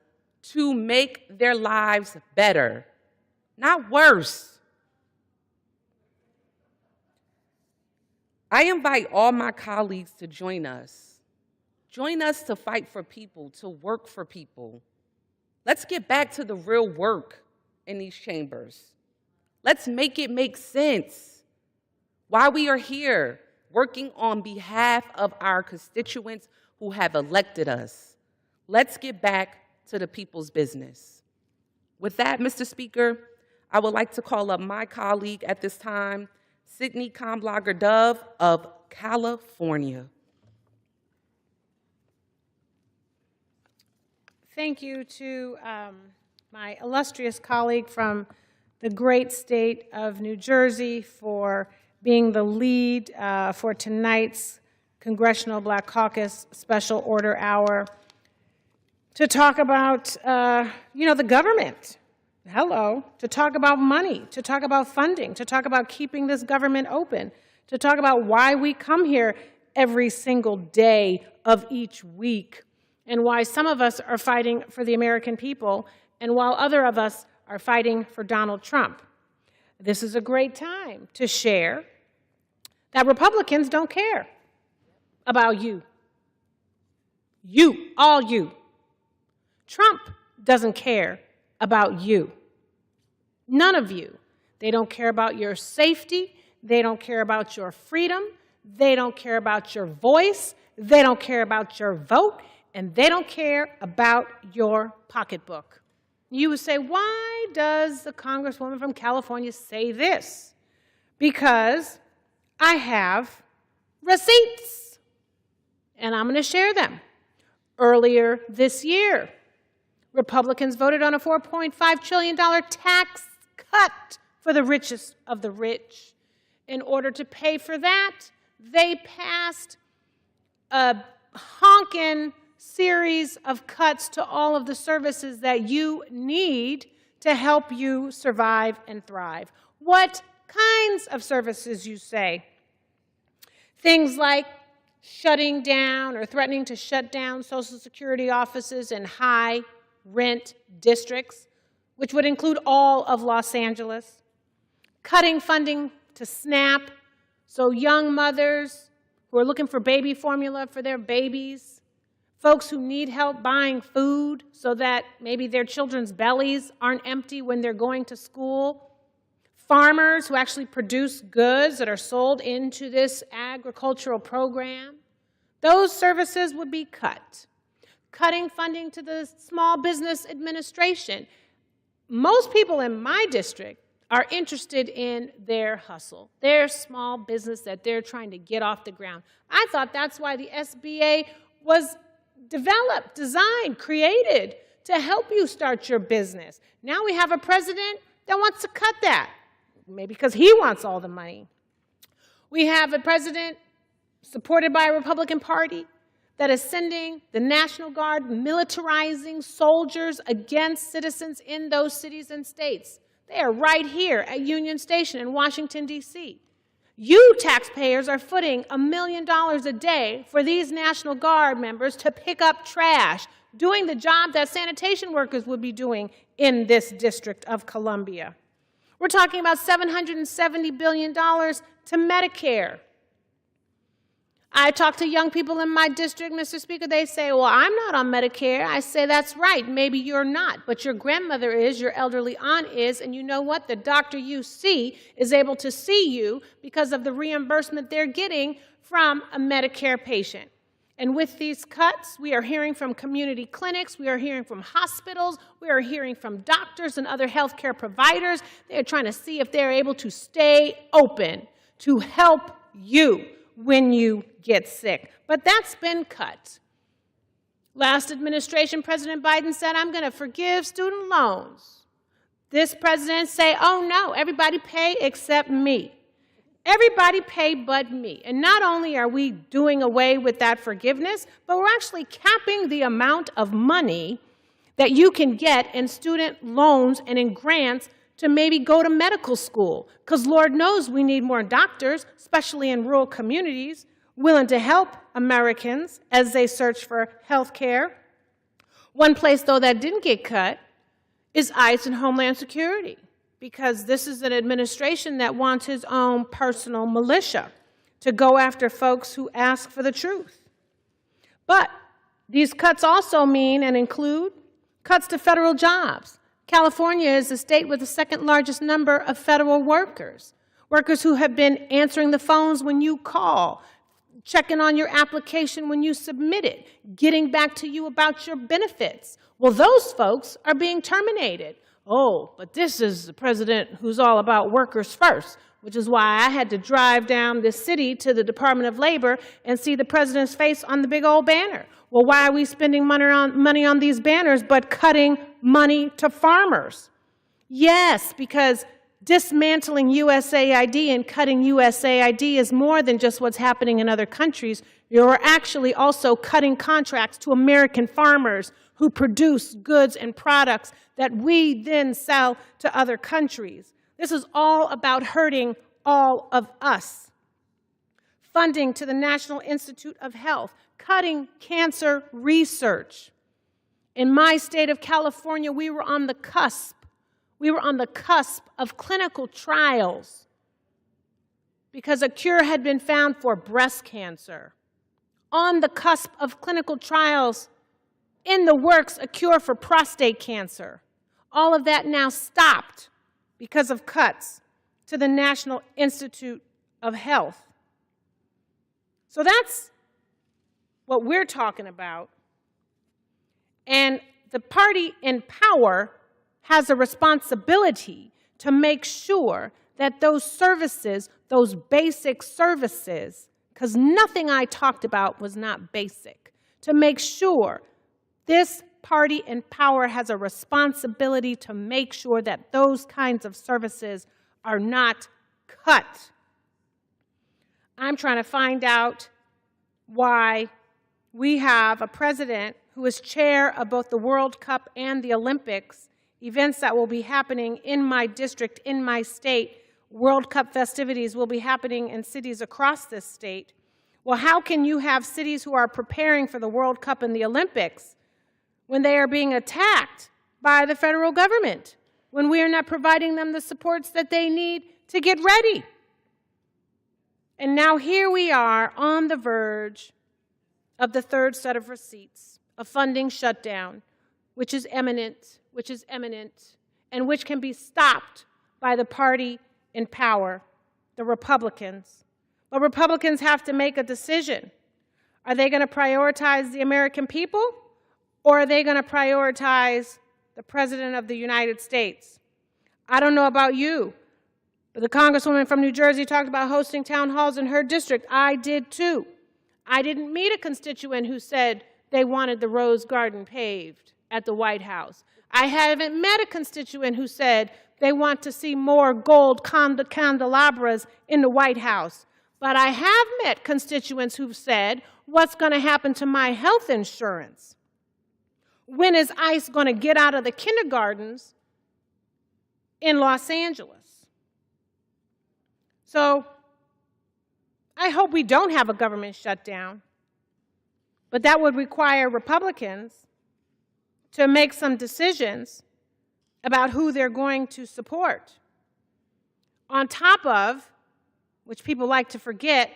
to make their lives better, not worse. I invite all my colleagues to join us. Join us to fight for people, to work for people. Let's get back to the real work in these chambers. Let's make it make sense. Why we are here, working on behalf of our constituents who have elected us. Let's get back to the people's business. With that, Mr. Speaker, I would like to call up my colleague at this time, Sidney Kamlager-Dove of California. Thank you to my illustrious colleague from the great state of New Jersey for being the lead for tonight's Congressional Black Caucus Special Order Hour to talk about, the government. Hello. To talk about money, to talk about funding, to talk about keeping this government open, to talk about why we come here every single day of each week, and why some of us are fighting for the American people, and while other of us are fighting for Donald Trump. This is a great time to share that Republicans don't care about you. You, all you. Trump doesn't care about you. None of you. They don't care about your safety. They don't care about your freedom. They don't care about your voice. They don't care about your vote. And they don't care about your pocketbook. You would say, why does the Congresswoman from California say this? Because I have receipts, and I'm going to share them. Earlier this year, Republicans voted on a $4.5 trillion tax cut for the richest of the rich. In order to pay for that, they passed a honkin' series of cuts to all of the services that you need to help you survive and thrive. What kinds of services, you say? Things like shutting down or threatening to shut down Social Security offices in high-rent districts, which would include all of Los Angeles, cutting funding to SNAP, so young mothers who are looking for baby formula for their babies, folks who need help buying food so that maybe their children's bellies aren't empty when they're going to school, farmers who actually produce goods that are sold into this agricultural program, those services would be cut. Cutting funding to the Small Business Administration. Most people in my district are interested in their hustle, their small business that they're trying to get off the ground. I thought that's why the SBA was developed, designed, created to help you start your business. Now we have a president that wants to cut that, maybe because he wants all the money. We have a president supported by a Republican Party that is sending the National Guard, militarizing soldiers against citizens in those cities and states. They are right here at Union Station in Washington, D.C. You taxpayers are footing $1 million a day for these National Guard members to pick up trash, doing the job that sanitation workers would be doing in this District of Columbia. We're talking about $770 billion to Medicare. I talk to young people in my district, Mr. Speaker, they say, well, I'm not on Medicare. I say, that's right, maybe you're not, but your grandmother is, your elderly aunt is, and you know what? The doctor you see is able to see you because of the reimbursement they're getting from a Medicare patient. And with these cuts, we are hearing from community clinics, we are hearing from hospitals, we are hearing from doctors and other healthcare providers. They're trying to see if they're able to stay open to help you when you get sick. But that's been cut. Last administration, President Biden said, I'm going to forgive student loans. This president say, oh no, everybody pay except me. Everybody pay but me. And not only are we doing away with that forgiveness, but we're actually capping the amount of money that you can get in student loans and in grants to maybe go to medical school, because Lord knows we need more doctors, especially in rural communities, willing to help Americans as they search for health care. One place, though, that didn't get cut is ICE and Homeland Security, because this is an administration that wants his own personal militia to go after folks who ask for the truth. But these cuts also mean and include cuts to federal jobs. California is the state with the second largest number of federal workers, workers who have been answering the phones when you call, checking on your application when you submit it, getting back to you about your benefits. Well, those folks are being terminated. Oh, but this is the president who's all about workers first, which is why I had to drive down this city to the Department of Labor and see the president's face on the big old banner. Well, why are we spending money on these banners but cutting money to farmers? Yes, because dismantling USAID and cutting USAID is more than just what's happening in other countries. You're actually also cutting contracts to American farmers who produce goods and products that we then sell to other countries. This is all about hurting all of us. Funding to the National Institute of Health, cutting cancer research. In my state of California, we were on the cusp. We were on the cusp of clinical trials because a cure had been found for breast cancer. On the cusp of clinical trials, in the works, a cure for prostate cancer. All of that now stopped because of cuts to the National Institute of Health. So that's what we're talking about. And the party in power has a responsibility to make sure that those services, those basic services, because nothing I talked about was not basic, to make sure this party in power has a responsibility to make sure that those kinds of services are not cut. I'm trying to find out why we have a president who is chair of both the World Cup and the Olympics, events that will be happening in my district, in my state. World Cup festivities will be happening in cities across this state. Well, how can you have cities who are preparing for the World Cup and the Olympics when they are being attacked by the federal government, when we are not providing them the supports that they need to get ready? And now here we are on the verge of the third set of receipts, a funding shutdown, which is imminent, and which can be stopped by the party in power, the Republicans. But Republicans have to make a decision. Are they going to prioritize the American people, or are they going to prioritize the President of the United States? I don't know about you, but the Congresswoman from New Jersey talked about hosting town halls in her district. I did too. I didn't meet a constituent who said they wanted the Rose Garden paved at the White House. I haven't met a constituent who said they want to see more gold candelabras in the White House. But I have met constituents who've said, what's going to happen to my health insurance? When is ICE going to get out of the kindergartens in Los Angeles? So I hope we don't have a government shutdown, but that would require Republicans to make some decisions about who they're going to support. On top of, which people like to forget,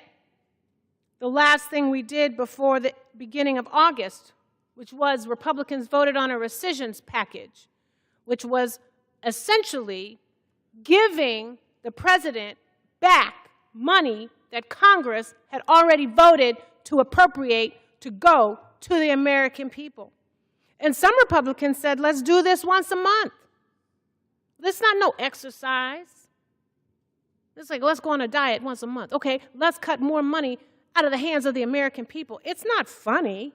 the last thing we did before the beginning of August, which was Republicans voted on a rescissions package, which was essentially giving the president back money that Congress had already voted to appropriate to go to the American people. And some Republicans said, let's do this once a month. This is not no exercise. It's like, let's go on a diet once a month. Okay, let's cut more money out of the hands of the American people. It's not funny.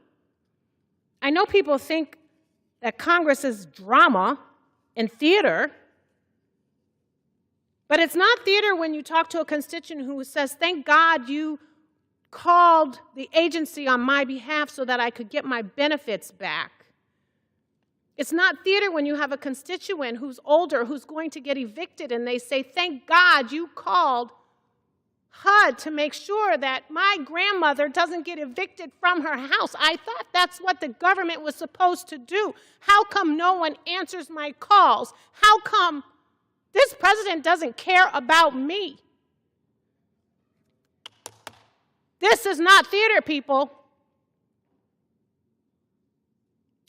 I know people think that Congress is drama and theater, but it's not theater when you talk to a constituent who says, thank God you called the agency on my behalf so that I could get my benefits back. It's not theater when you have a constituent who's older, who's going to get evicted, and they say, thank God you called HUD to make sure that my grandmother doesn't get evicted from her house. I thought that's what the government was supposed to do. How come no one answers my calls? How come this president doesn't care about me? This is not theater, people.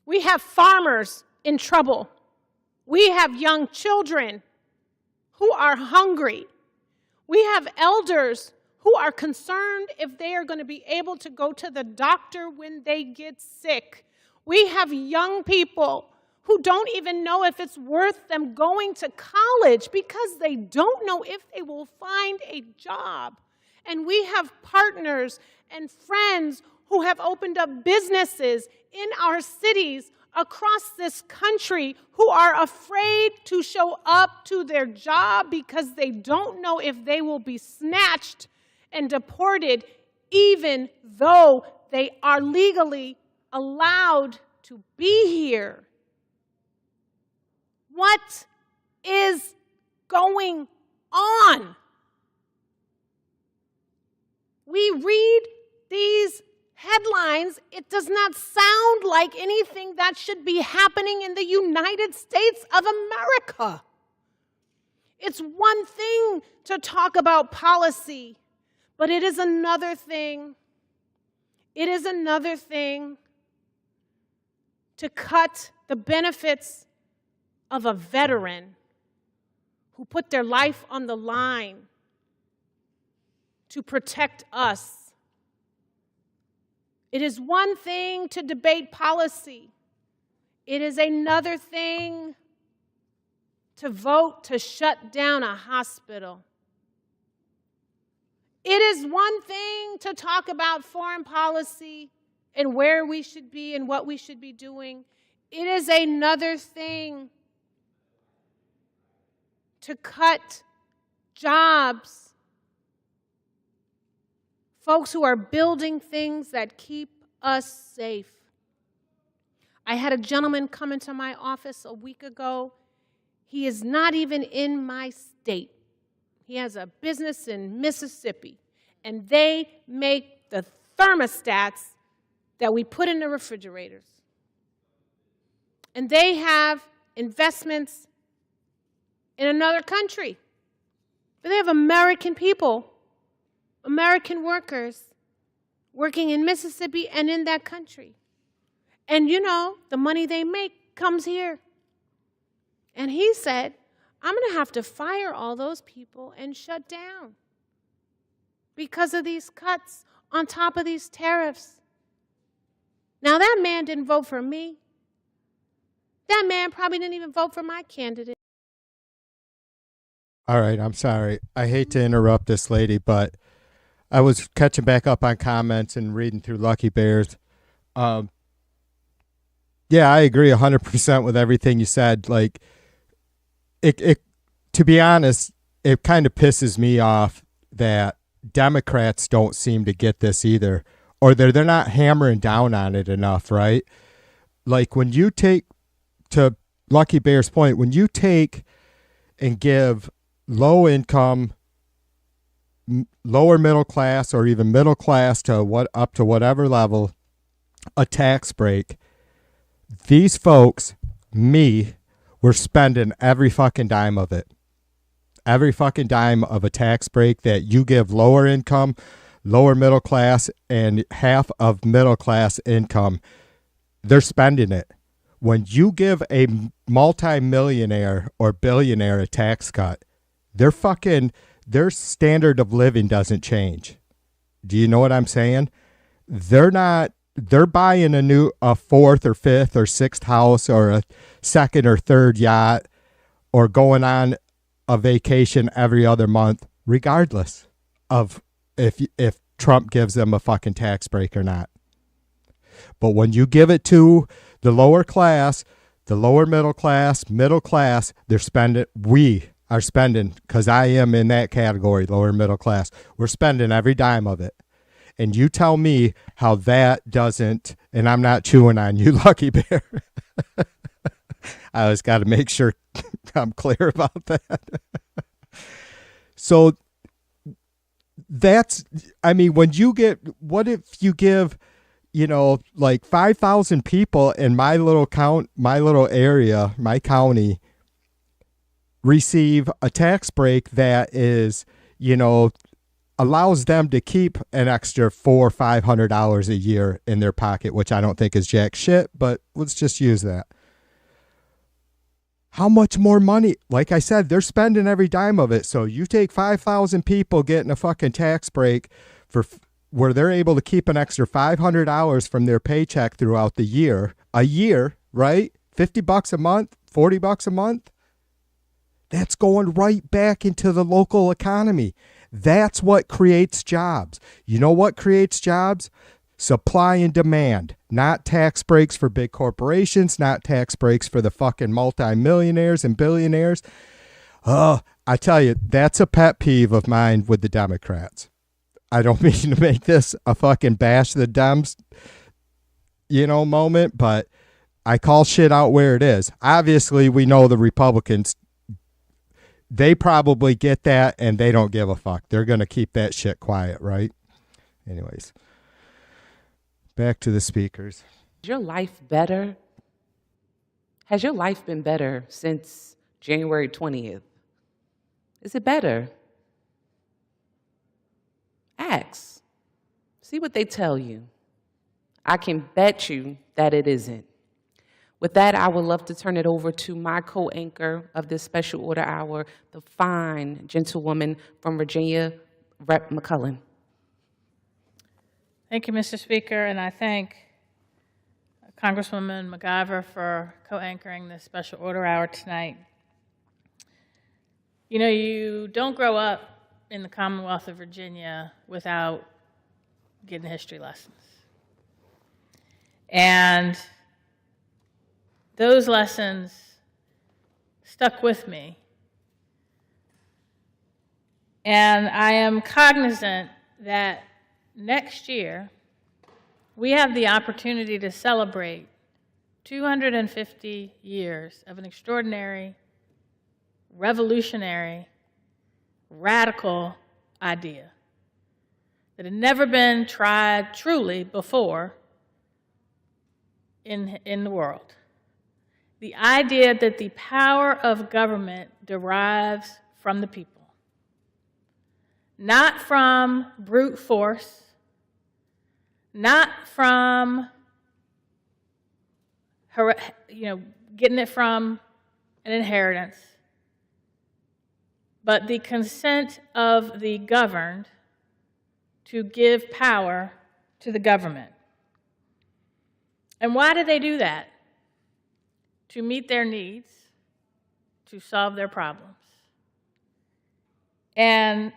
We have farmers in trouble. We have young children who are hungry. We have elders who are concerned if they are going to be able to go to the doctor when they get sick. We have young people who don't even know if it's worth them going to college because they don't know if they will find a job. And we have partners and friends who have opened up businesses in our cities across this country who are afraid to show up to their job because they don't know if they will be snatched and deported, even though they are legally allowed to be here. What is going on? We read these headlines, it does not sound like anything that should be happening in the United States of America. It's one thing to talk about policy, but it is another thing. It is another thing to cut the benefits of a veteran who put their life on the line to protect us. It is one thing to debate policy. It is another thing to vote to shut down a hospital. It is one thing to talk about foreign policy and where we should be and what we should be doing. It is another thing to cut jobs. Folks who are building things that keep us safe. I had a gentleman come into my office a week ago. He is not even in my state. He has a business in Mississippi, and they make the thermostats that we put in the refrigerators. And they have investments in another country. But they have American people, American workers working in Mississippi and in that country. And you know, the money they make comes here. And he said, I'm going to have to fire all those people and shut down because of these cuts on top of these tariffs. Now, that man didn't vote for me. That man probably didn't even vote for my candidate. All right, I'm sorry. I hate to interrupt this lady, but I was catching back up on comments and reading through Lucky Bears. Yeah, I agree 100% with everything you said. Like, to be honest, it kind of pisses me off that Democrats don't seem to get this either, or they're not hammering down on it enough, right? Like, when you take, to Lucky Bear's point, when you take and give low-income lower middle class or even middle class to up to whatever level a tax break, these folks, me, were spending every fucking dime of it. Every fucking dime of a tax break that you give lower income, lower middle class, and half of middle class income, they're spending it. When you give a multimillionaire or billionaire a tax cut, their standard of living doesn't change. Do you know what I'm saying? They're buying a fourth or fifth or sixth house or a second or third yacht or going on a vacation every other month, regardless of if Trump gives them a fucking tax break or not. But when you give it to the lower class, the lower middle class, they're spending, we are spending, because I am in that category, lower middle class, we're spending every dime of it. And you tell me how that doesn't, and I'm not chewing on you, Lucky Bear. I always got to make sure I'm clear about that. So that's, I mean, what if you give, like 5,000 people in my little area, my county, receive a tax break that is, allows them to keep an extra $400 or $500 a year in their pocket, which I don't think is jack shit, but let's just use that. How much more money? Like I said, they're spending every dime of it. So you take 5,000 people getting a fucking tax break where they're able to keep an extra $500 from their paycheck throughout the year, right? $50 a month, $40 a month. That's going right back into the local economy. That's what creates jobs. You know what creates jobs? Supply and demand, not tax breaks for big corporations, not tax breaks for the fucking multimillionaires and billionaires. I tell you, that's a pet peeve of mine with the Democrats. I don't mean to make this a fucking bash the Dems, moment, but I call shit out where it is. Obviously, we know the Republicans, they probably get that and they don't give a fuck. They're going to keep that shit quiet, right? Anyways. Back to the speakers. Is your life better? Has your life been better since January 20th? Is it better? Ask. See what they tell you. I can bet you that it isn't. With that, I would love to turn it over to my co-anchor of this special order hour, the fine gentlewoman from Virginia, Rep. McCullen. Thank you, Mr. Speaker, and I thank Congresswoman McIver for co-anchoring this special order hour tonight. You don't grow up in the Commonwealth of Virginia without getting history lessons. And those lessons stuck with me. And I am cognizant that next year, we have the opportunity to celebrate 250 years of an extraordinary, revolutionary, radical idea that had never been tried truly before in the world. The idea that the power of government derives from the people, not from brute force, not from getting it from an inheritance, but the consent of the governed to give power to the government. And why do they do that? To meet their needs, to solve their problems. And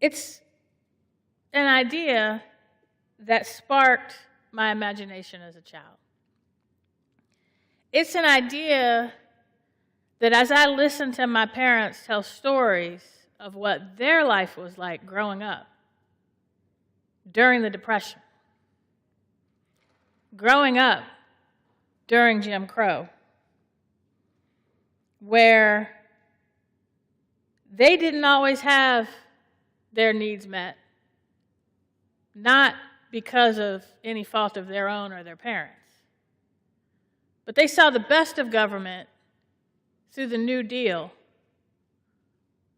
it's an idea that sparked my imagination as a child. It's an idea that as I listened to my parents tell stories of what their life was like growing up during the Depression, growing up during Jim Crow, where they didn't always have their needs met, not because of any fault of their own or their parents, but they saw the best of government through the New Deal,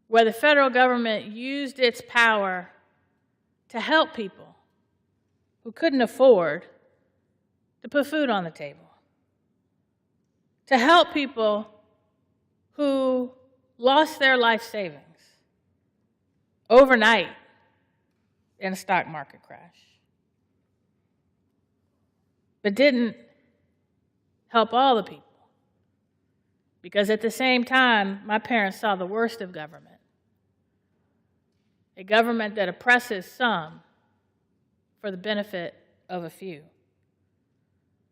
where the federal government used its power to help people who couldn't afford to put food on the table, to help people who lost their life savings overnight in a stock market crash, but didn't help all the people. Because at the same time, my parents saw the worst of government, a government that oppresses some for the benefit of a few.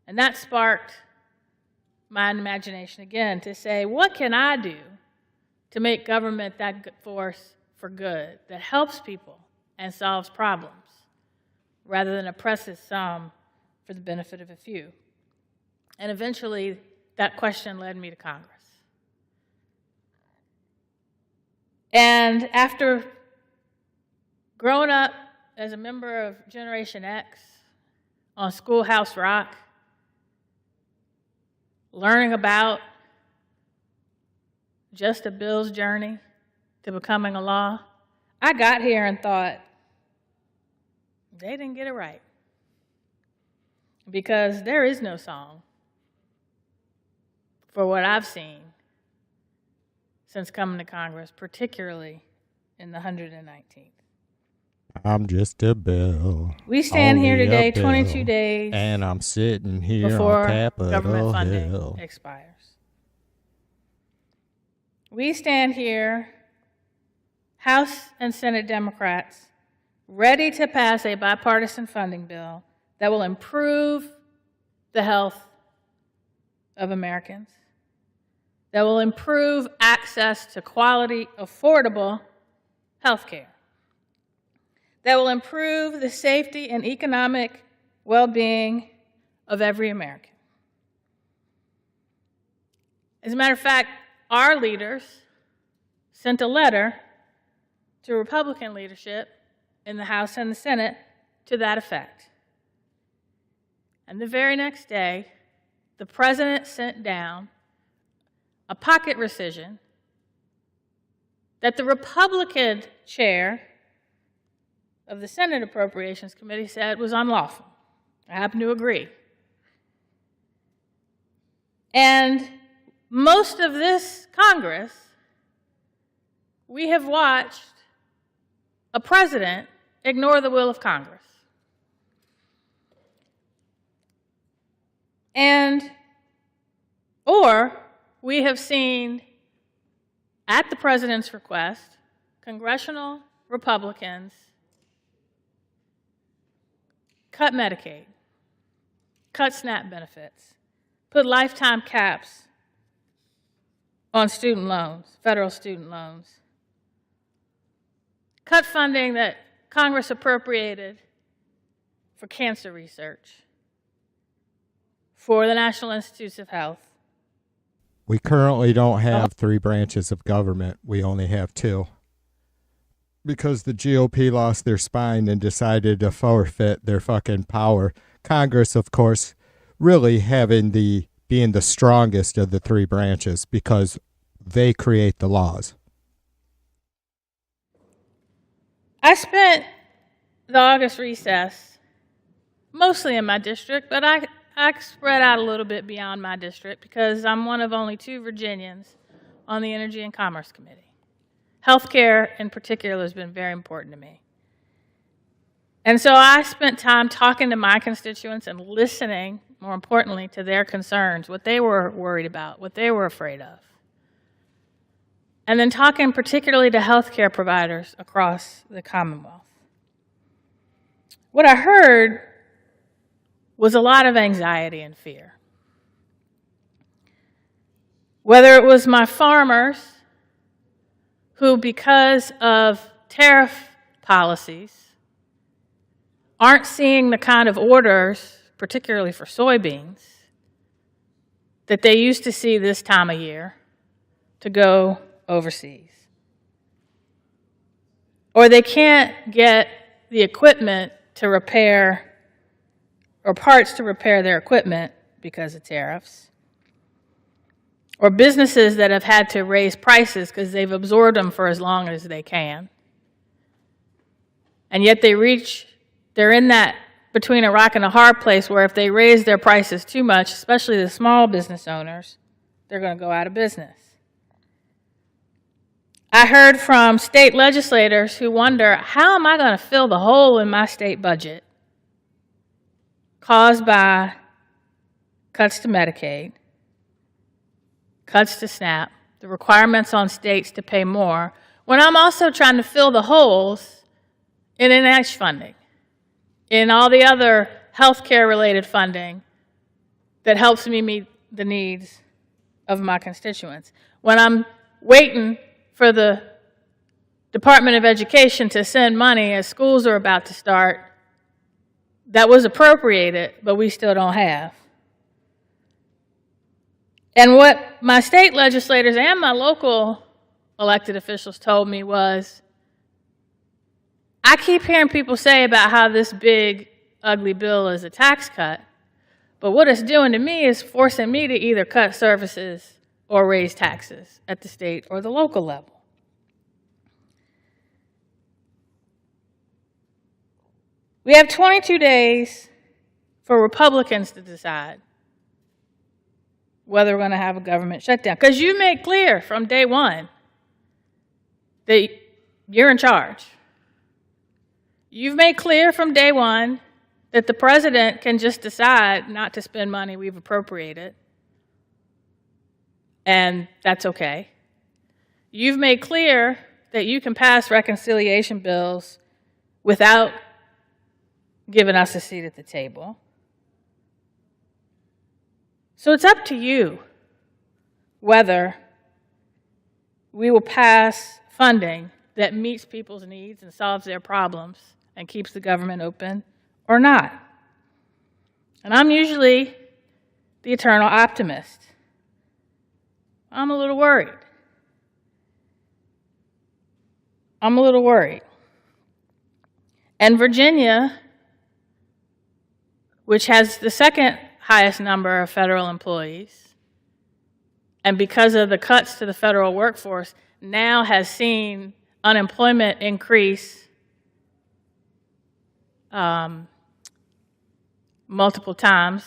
And that sparked my imagination again to say, what can I do to make government that force for good, that helps people and solves problems, rather than oppresses some for the benefit of a few? And eventually, that question led me to Congress. And after growing up as a member of Generation X on Schoolhouse Rock, learning about just a bill's journey to becoming a law, I got here and thought, they didn't get it right. Because there is no song for what I've seen since coming to Congress, particularly in the 119th. I'm just a bill. We stand here only a today, bill, 22 days and I'm sitting here before on Capitol government funding Hill. expires. We stand here, House and Senate Democrats, ready to pass a bipartisan funding bill that will improve the health of Americans, that will improve access to quality, affordable health care, that will improve the safety and economic well-being of every American. As a matter of fact, our leaders sent a letter to Republican leadership in the House and the Senate to that effect. And the very next day, the president sent down a pocket rescission that the Republican chair of the Senate Appropriations Committee said was unlawful. I happen to agree. And most of this Congress, we have watched a president ignore the will of Congress. Or we have seen, at the president's request, congressional Republicans cut Medicaid, cut SNAP benefits, put lifetime caps on student loans, federal student loans, cut funding that Congress appropriated for cancer research, for the National Institutes of Health. We currently don't have 3 branches of government. We only have 2. Because the GOP lost their spine and decided to forfeit their fucking power. Congress, of course, really being the strongest of the 3 branches because they create the laws. I spent the August recess mostly in my district, but I spread out a little bit beyond my district because I'm one of only 2 Virginians on the Energy and Commerce Committee. Healthcare, in particular, has been very important to me. And so I spent time talking to my constituents and listening, more importantly, to their concerns, what they were worried about, what they were afraid of. And then talking particularly to healthcare providers across the Commonwealth. What I heard was a lot of anxiety and fear. Whether it was my farmers who, because of tariff policies, aren't seeing the kind of orders, particularly for soybeans, that they used to see this time of year to go overseas. or they can't get the equipment to repair or parts to repair their equipment because of tariffs, or businesses that have had to raise prices because they've absorbed them for as long as they can. And yet they're in that between a rock and a hard place where if they raise their prices too much, especially the small business owners, they're going to go out of business. I heard from state legislators who wonder, how am I going to fill the hole in my state budget caused by cuts to Medicaid, cuts to SNAP, the requirements on states to pay more, when I'm also trying to fill the holes in NIH funding, in all the other healthcare-related funding that helps me meet the needs of my constituents. When I'm waiting for the Department of Education to send money as schools are about to start that was appropriated, but we still don't have. And what my state legislators and my local elected officials told me was, I keep hearing people say about how this big, ugly bill is a tax cut, but what it's doing to me is forcing me to either cut services or raise taxes at the state or the local level. We have 22 days for Republicans to decide whether we're going to have a government shutdown. Because you made clear from day one that you're in charge. You've made clear from day one that the president can just decide not to spend money we've appropriated, and that's okay. You've made clear that you can pass reconciliation bills without giving us a seat at the table. So it's up to you whether we will pass funding that meets people's needs and solves their problems and keeps the government open or not. And I'm usually the eternal optimist. I'm a little worried. I'm a little worried. And Virginia, which has the second highest number of federal employees, and because of the cuts to the federal workforce, now has seen unemployment increase multiple times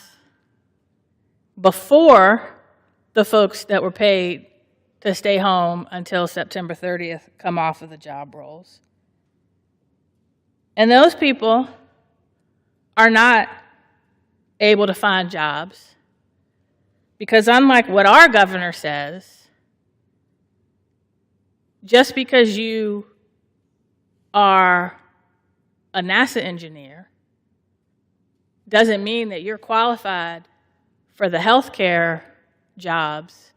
before the folks that were paid to stay home until September 30th come off of the job rolls. And those people are not able to find jobs because, unlike what our governor says, just because you are a NASA engineer doesn't mean that you're qualified for the healthcare jobs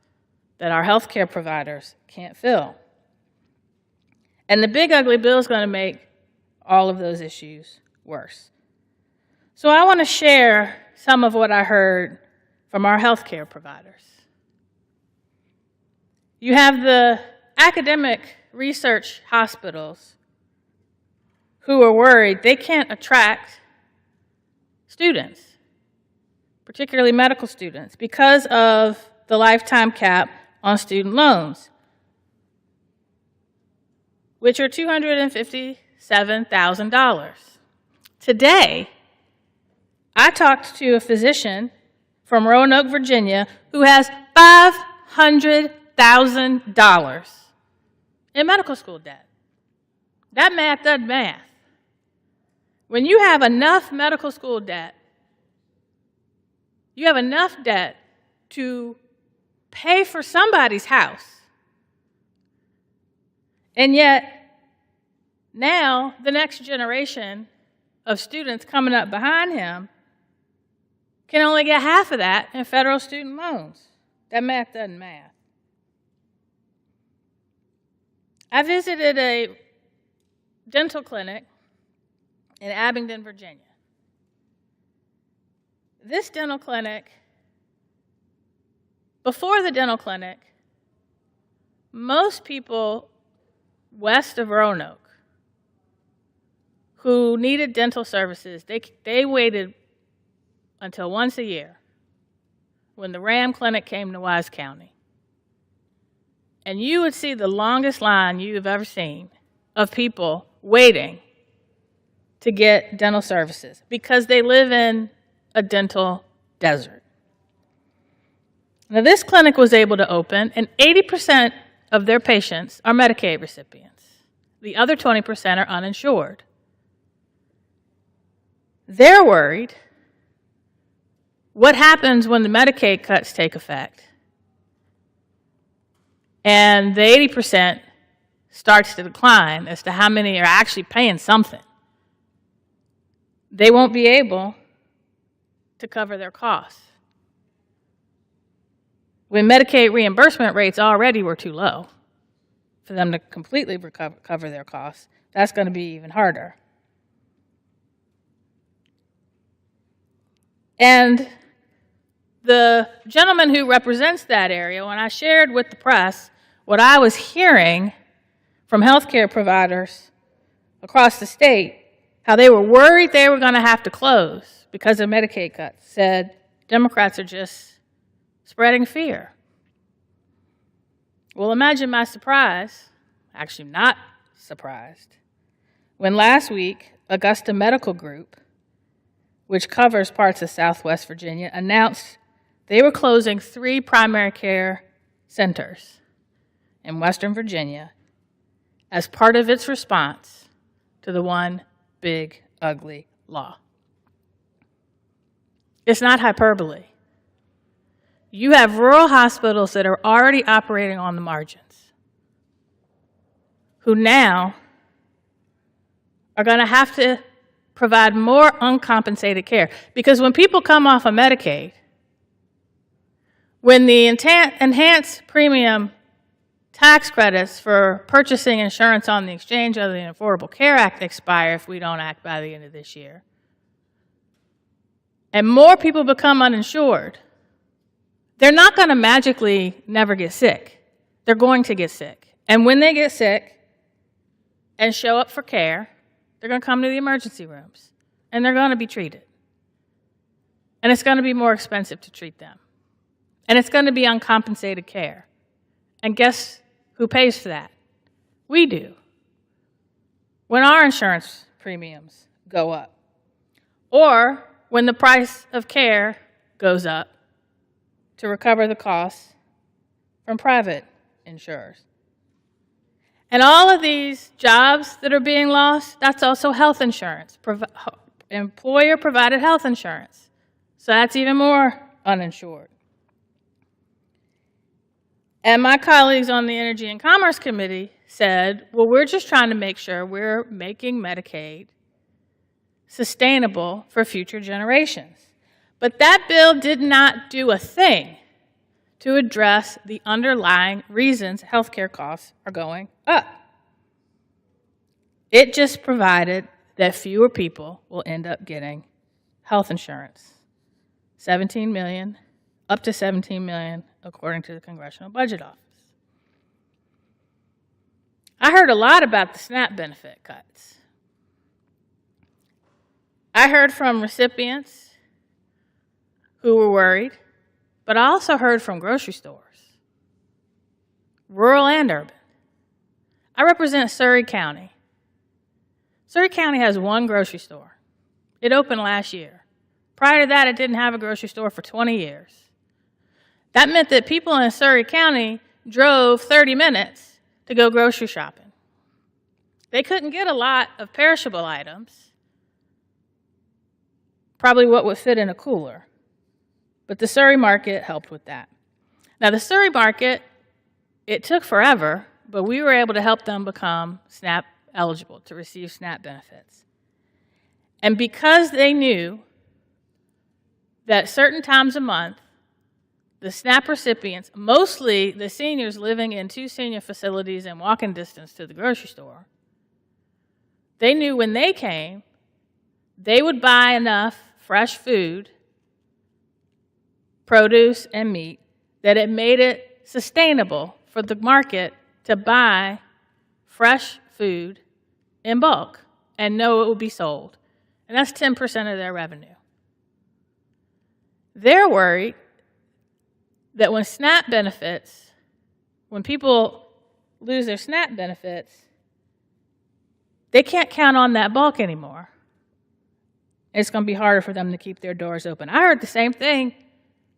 that our healthcare providers can't fill. And the big ugly bill is going to make all of those issues worse. So I want to share some of what I heard from our healthcare providers. You have the academic research hospitals who are worried they can't attract students, particularly medical students, because of the lifetime cap on student loans, which are $257,000. Today, I talked to a physician from Roanoke, Virginia, who has $500,000 in medical school debt. That math does math. When you have enough medical school debt, you have enough debt to pay for somebody's house. And yet, now the next generation of students coming up behind him can only get half of that in federal student loans. That math doesn't math. I visited a dental clinic in Abingdon, Virginia. This dental clinic, before the dental clinic, most people west of Roanoke who needed dental services, they waited until once a year when the RAM clinic came to Wise County. And you would see the longest line you've ever seen of people waiting to get dental services because they live in a dental desert. Now, this clinic was able to open, and 80% of their patients are Medicaid recipients. The other 20% are uninsured. They're worried what happens when the Medicaid cuts take effect and the 80% starts to decline as to how many are actually paying something. They won't be able to cover their costs. When Medicaid reimbursement rates already were too low for them to completely cover their costs, that's going to be even harder. And the gentleman who represents that area, when I shared with the press what I was hearing from healthcare providers across the state, how they were worried they were going to have to close because of Medicaid cuts, said Democrats are just spreading fear. Well, imagine my surprise, actually not surprised, when last week Augusta Medical Group, which covers parts of Southwest Virginia, announced they were closing 3 primary care centers in Western Virginia as part of its response to the one big, ugly law. It's not hyperbole. You have rural hospitals that are already operating on the margins, who now are going to have to provide more uncompensated care. Because when people come off of Medicaid, when the enhanced premium tax credits for purchasing insurance on the exchange under the Affordable Care Act expire if we don't act by the end of this year, and more people become uninsured, they're not going to magically never get sick. They're going to get sick. And when they get sick and show up for care, they're going to come to the emergency rooms, and they're going to be treated. And it's going to be more expensive to treat them. And it's going to be uncompensated care. And guess who pays for that? We do. When our insurance premiums go up, or when the price of care goes up to recover the costs from private insurers. And all of these jobs that are being lost, that's also health insurance, employer-provided health insurance. So that's even more uninsured. And my colleagues on the Energy and Commerce Committee said, well, we're just trying to make sure we're making Medicaid sustainable for future generations. But that bill did not do a thing to address the underlying reasons healthcare costs are going up. It just provided that fewer people will end up getting health insurance. 17 million, up to 17 million, according to the Congressional Budget Office. I heard a lot about the SNAP benefit cuts. I heard from recipients who were worried, but I also heard from grocery stores, rural and urban. I represent Surry County. Surry County has one grocery store. It opened last year. Prior to that, it didn't have a grocery store for 20 years. That meant that people in Surry County drove 30 minutes to go grocery shopping. They couldn't get a lot of perishable items, probably what would fit in a cooler. But the Surry market helped with that. Now, the Surry market, it took forever, but we were able to help them become SNAP eligible to receive SNAP benefits. And because they knew that certain times a month, the SNAP recipients, mostly the seniors living in 2 senior facilities and walking distance to the grocery store, they knew when they came, they would buy enough fresh food, produce, and meat that it made it sustainable for the market to buy fresh food in bulk and know it will be sold. And that's 10% of their revenue. They're worried that when SNAP benefits, when people lose their SNAP benefits, they can't count on that bulk anymore. It's going to be harder for them to keep their doors open. I heard the same thing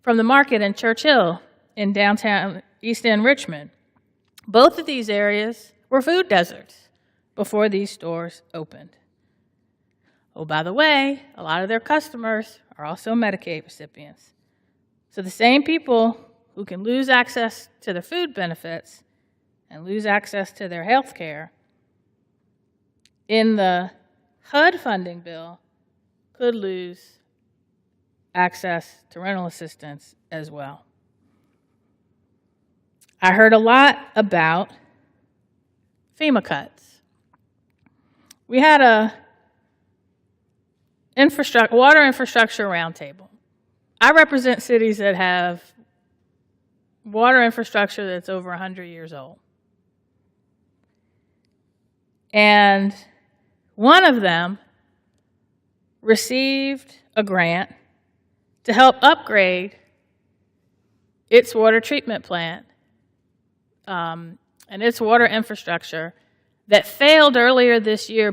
from the market in Churchill in downtown East End Richmond. Both of these areas were food deserts before these stores opened. Oh, by the way, a lot of their customers are also Medicaid recipients. So the same people who can lose access to their food benefits and lose access to their health care in the HUD funding bill could lose access to rental assistance as well. I heard a lot about FEMA cuts. We had a water infrastructure roundtable. I represent cities that have water infrastructure that's over 100 years old. And one of them received a grant to help upgrade its water treatment plant and its water infrastructure that failed earlier this year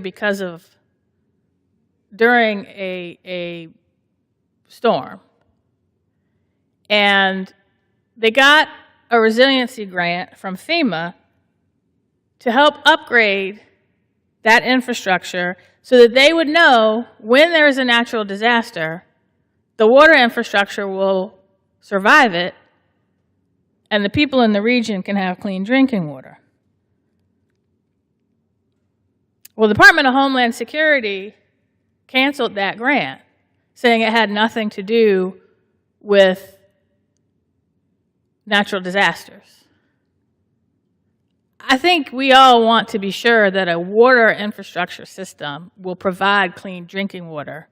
during a storm. And they got a resiliency grant from FEMA to help upgrade that infrastructure so that they would know when there is a natural disaster, the water infrastructure will survive it, and the people in the region can have clean drinking water. Well, the Department of Homeland Security canceled that grant, saying it had nothing to do with natural disasters. I think we all want to be sure that a water infrastructure system will provide clean drinking water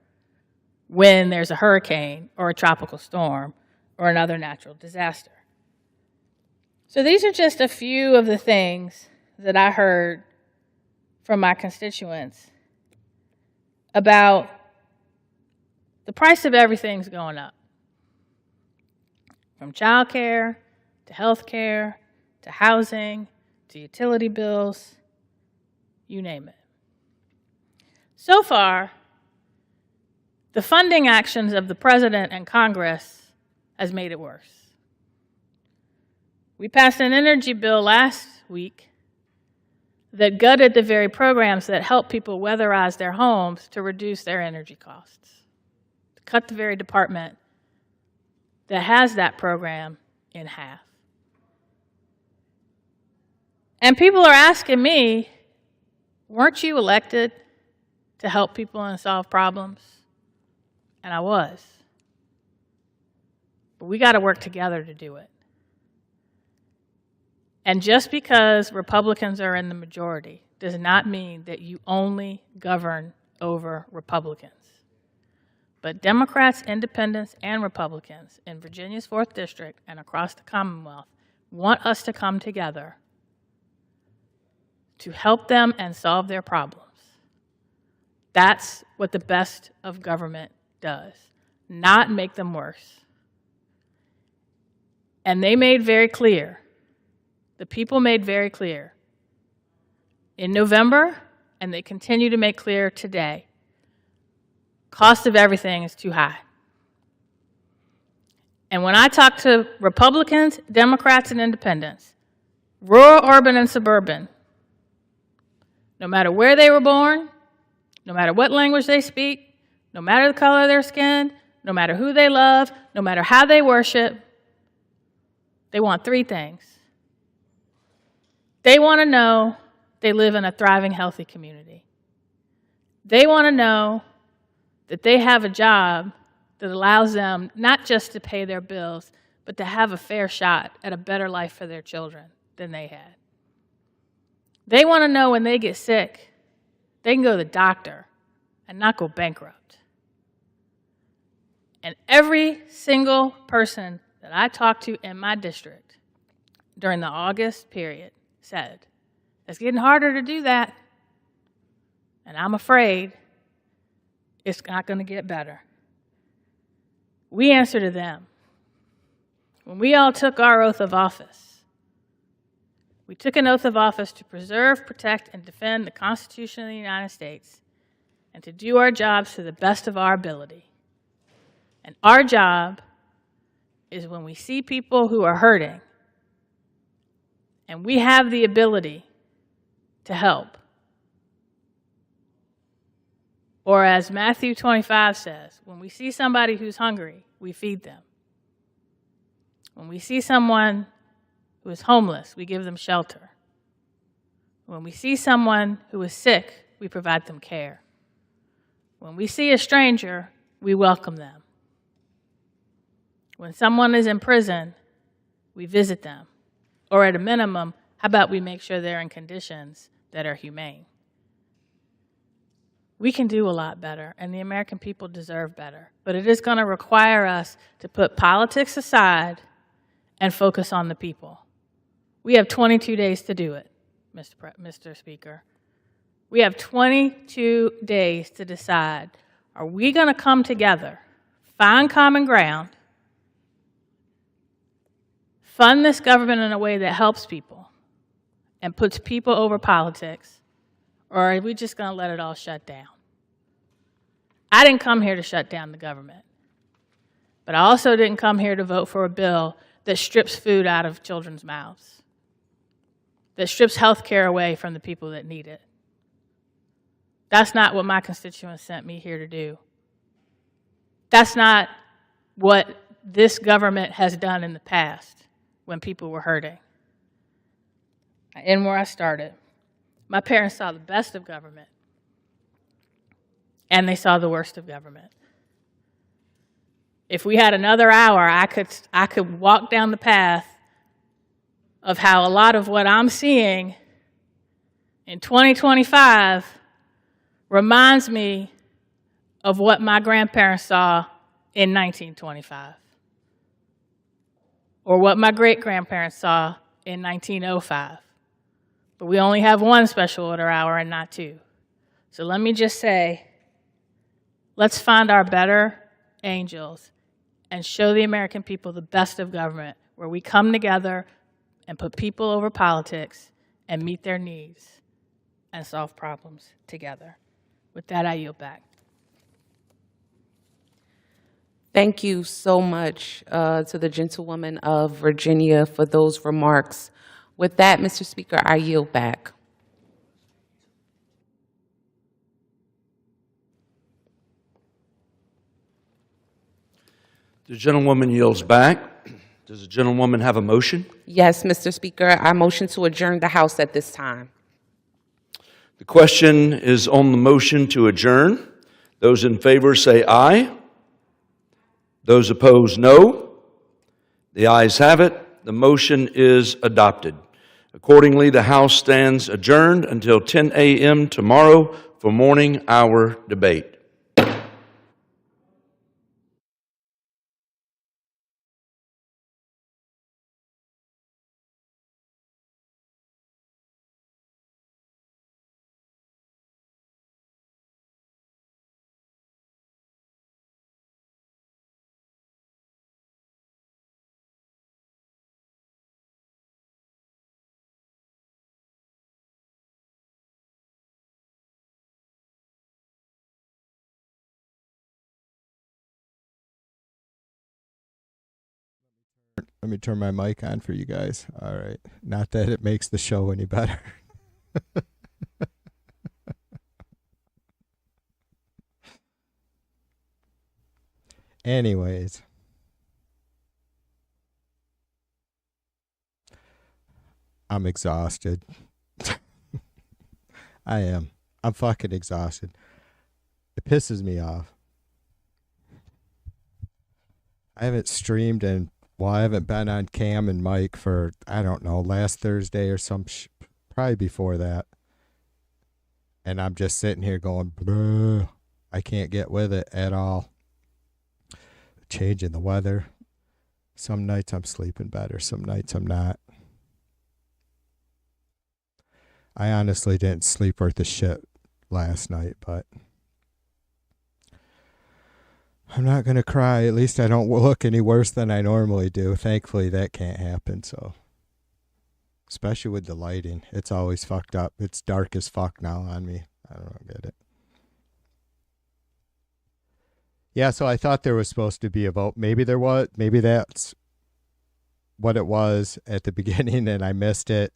when there's a hurricane or a tropical storm or another natural disaster. So these are just a few of the things that I heard from my constituents about the price of everything's going up. From child care to health care to housing to utility bills, you name it. So far, the funding actions of the President and Congress has made it worse. We passed an energy bill last week that gutted the very programs that help people weatherize their homes to reduce their energy costs, to cut the very department that has that program in half. And people are asking me, weren't you elected to help people and solve problems? And I was. But we got to work together to do it. And just because Republicans are in the majority does not mean that you only govern over Republicans. But Democrats, Independents, and Republicans in Virginia's 4th District and across the Commonwealth want us to come together to help them and solve their problems. That's what the best of government does, not make them worse. And they made very clear, the people made very clear in November, and they continue to make clear today, cost of everything is too high. And when I talk to Republicans, Democrats, and Independents, rural, urban, and suburban, no matter where they were born, no matter what language they speak, no matter the color of their skin, no matter who they love, no matter how they worship, they want three things. They want to know they live in a thriving, healthy community. They want to know that they have a job that allows them not just to pay their bills, but to have a fair shot at a better life for their children than they had. They want to know when they get sick, they can go to the doctor and not go bankrupt. And every single person that I talked to in my district during the August period said, it's getting harder to do that. And I'm afraid it's not going to get better. We answer to them. When we all took our oath of office, we took an oath of office to preserve, protect, and defend the Constitution of the United States and to do our jobs to the best of our ability. And our job is when we see people who are hurting and we have the ability to help. Or as Matthew 25 says, when we see somebody who's hungry, we feed them. When we see someone who is homeless, we give them shelter. When we see someone who is sick, we provide them care. When we see a stranger, we welcome them. When someone is in prison, we visit them. Or at a minimum, how about we make sure they're in conditions that are humane? We can do a lot better, and the American people deserve better. But it is going to require us to put politics aside and focus on the people. We have 22 days to do it, Mr. Speaker. We have 22 days to decide, are we going to come together, find common ground, fund this government in a way that helps people and puts people over politics, or are we just going to let it all shut down? I didn't come here to shut down the government, but I also didn't come here to vote for a bill that strips food out of children's mouths, that strips health care away from the people that need it. That's not what my constituents sent me here to do. That's not what this government has done in the past when people were hurting. I end where I started. My parents saw the best of government, and they saw the worst of government. If we had another hour, I could walk down the path of how a lot of what I'm seeing in 2025 reminds me of what my grandparents saw in 1925, or what my great-grandparents saw in 1905. But we only have one special order hour and not two. So let me just say, let's find our better angels and show the American people the best of government, where we come together and put people over politics and meet their needs and solve problems together. With that, I yield back. Thank you so much to the gentlewoman of Virginia for those remarks. With that, Mr. Speaker, I yield back. The gentlewoman yields back. Does the gentlewoman have a motion? Yes, Mr. Speaker, I motion to adjourn the House at this time. The question is on the motion to adjourn. Those in favor say aye. Those opposed, no. The ayes have it. The motion is adopted. Accordingly, the House stands adjourned until 10 a.m. tomorrow for morning hour debate. Let me turn my mic on for you guys. All right. Not that it makes the show any better. Anyways. I'm exhausted. I am. I'm fucking exhausted. It pisses me off. I haven't streamed and I haven't been on Cam and Mike for, I don't know, last Thursday or probably before that. And I'm just sitting here going, bleh. I can't get with it at all. Changing the weather. Some nights I'm sleeping better. Some nights I'm not. I honestly didn't sleep worth a shit last night, but I'm not going to cry. At least I don't look any worse than I normally do. Thankfully, that can't happen, so. Especially with the lighting. It's always fucked up. It's dark as fuck now on me. I don't get it. Yeah, so I thought there was supposed to be a vote. Maybe there was. Maybe that's what it was at the beginning and I missed it.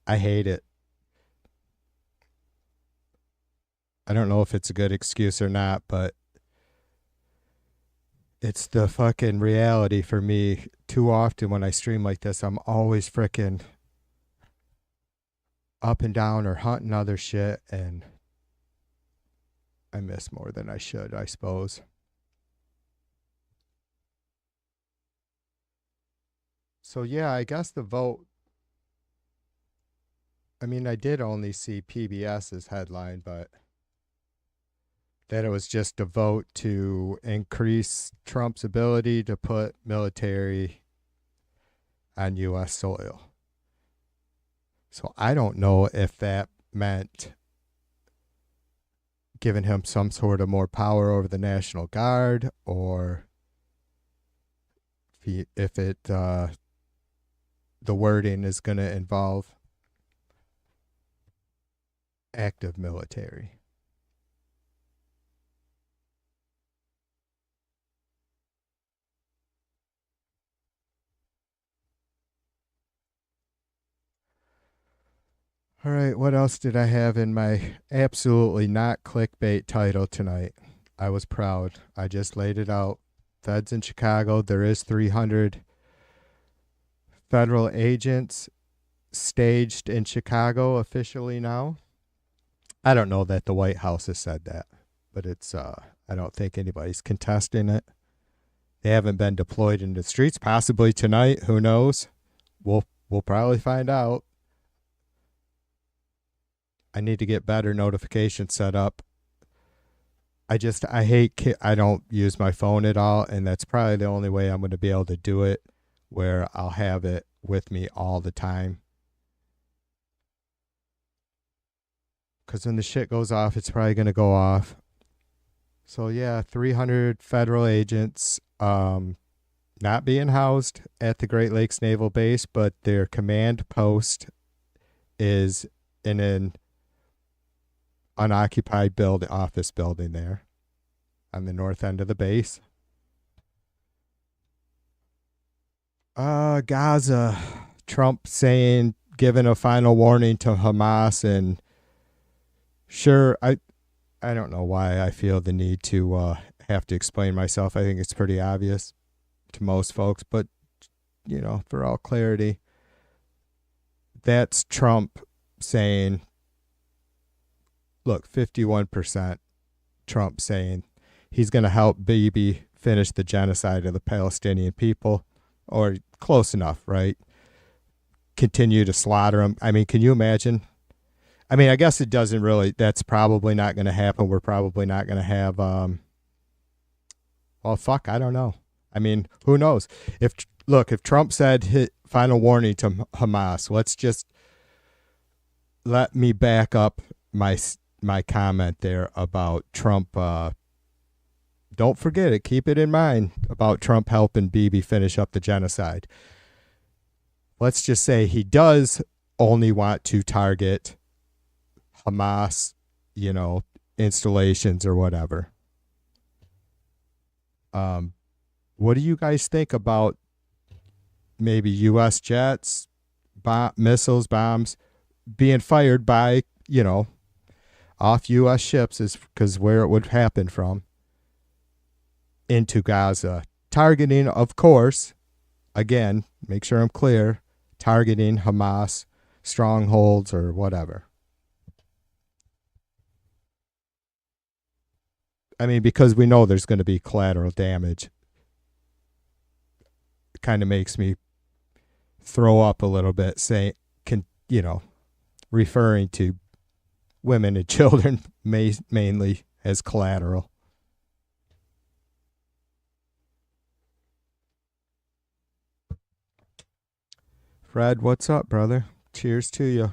I hate it. I don't know if it's a good excuse or not, but it's the fucking reality for me. Too often when I stream like this, I'm always frickin' up and down or hunting other shit, and I miss more than I should, I suppose. So yeah, I guess the vote, I mean, I did only see PBS's headline, but that it was just a vote to increase Trump's ability to put military on U.S. soil. So I don't know if that meant giving him some sort of more power over the National Guard, or if it the wording is going to involve active military. All right, what else did I have in my absolutely not clickbait title tonight? I was proud. I just laid it out. Feds in Chicago. There is 300 federal agents staged in Chicago officially now. I don't know that the White House has said that, but it's I don't think anybody's contesting it. They haven't been deployed in the streets. Possibly tonight. Who knows? We'll probably find out. I need to get better notifications set up. I hate, I don't use my phone at all, and that's probably the only way I'm going to be able to do it, where I'll have it with me all the time. Because when the shit goes off, it's probably going to go off. So yeah, 300 federal agents not being housed at the Great Lakes Naval Base, but their command post is in an unoccupied office building there on the north end of the base. Gaza, Trump saying, giving a final warning to Hamas, and sure, I don't know why I feel the need to have to explain myself. I think it's pretty obvious to most folks, but you know, for all clarity, that's Trump saying, look, 51% Trump saying he's going to help Bibi finish the genocide of the Palestinian people, or close enough, right? Continue to slaughter them. I mean, can you imagine? I mean, I guess it doesn't really, that's probably not going to happen. We're probably not going to have, well, fuck, I don't know. I mean, who knows? If Trump said final warning to Hamas, let's just let me back up my comment there about Trump. Don't forget it. Keep it in mind about Trump helping Bibi finish up the genocide. Let's just say he does only want to target Hamas, you know, installations or whatever. What do you guys think about maybe U.S. jets, missiles, bombs being fired by, you know, off U.S. ships, is because where it would happen from, into Gaza, targeting, of course, again, make sure I'm clear, targeting Hamas strongholds or whatever. I mean, because we know there's going to be collateral damage. It kind of makes me throw up a little bit, saying, you know, referring to women and children mainly as collateral. Fred, what's up, brother? Cheers to you.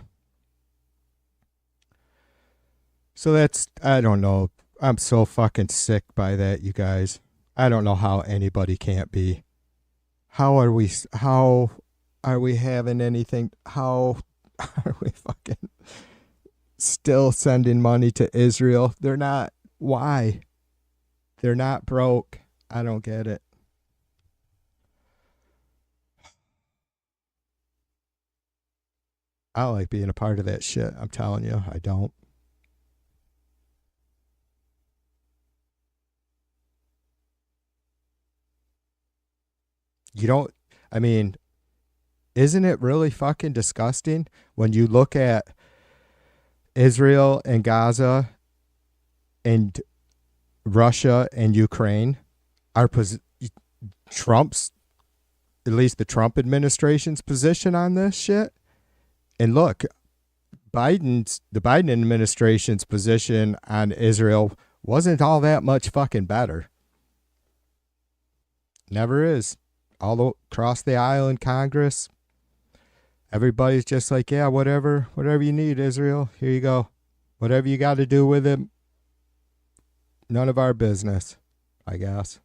So that's, I don't know. I'm so fucking sick by that, you guys. I don't know how anybody can't be. How are we having anything? How are we fucking still sending money to Israel? They're not. Why? They're not broke. I don't get it. I don't like being a part of that shit. I'm telling you, I don't. You don't, I mean, isn't it really fucking disgusting when you look at Israel and Gaza and Russia and Ukraine? Trump's, at least the Trump administration's position on this shit. And look, the Biden administration's position on Israel wasn't all that much fucking better. Never is. All across the aisle in Congress, everybody's just like, yeah, whatever you need, Israel, here you go. Whatever you got to do with it, none of our business, I guess.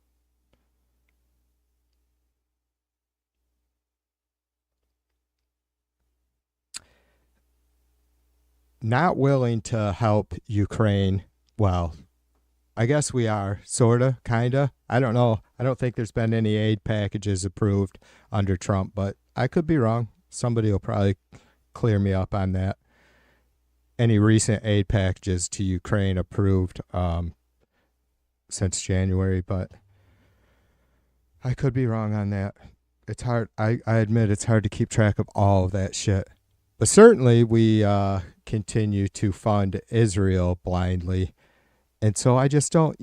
Not willing to help Ukraine. Well, I guess we are, sorta, kinda. I don't know. I don't think there's been any aid packages approved under Trump, but I could be wrong. Somebody will probably clear me up on that. Any recent aid packages to Ukraine approved since January, but I could be wrong on that. It's hard. I admit it's hard to keep track of all of that shit. But certainly we continue to fund Israel blindly. And so I just don't,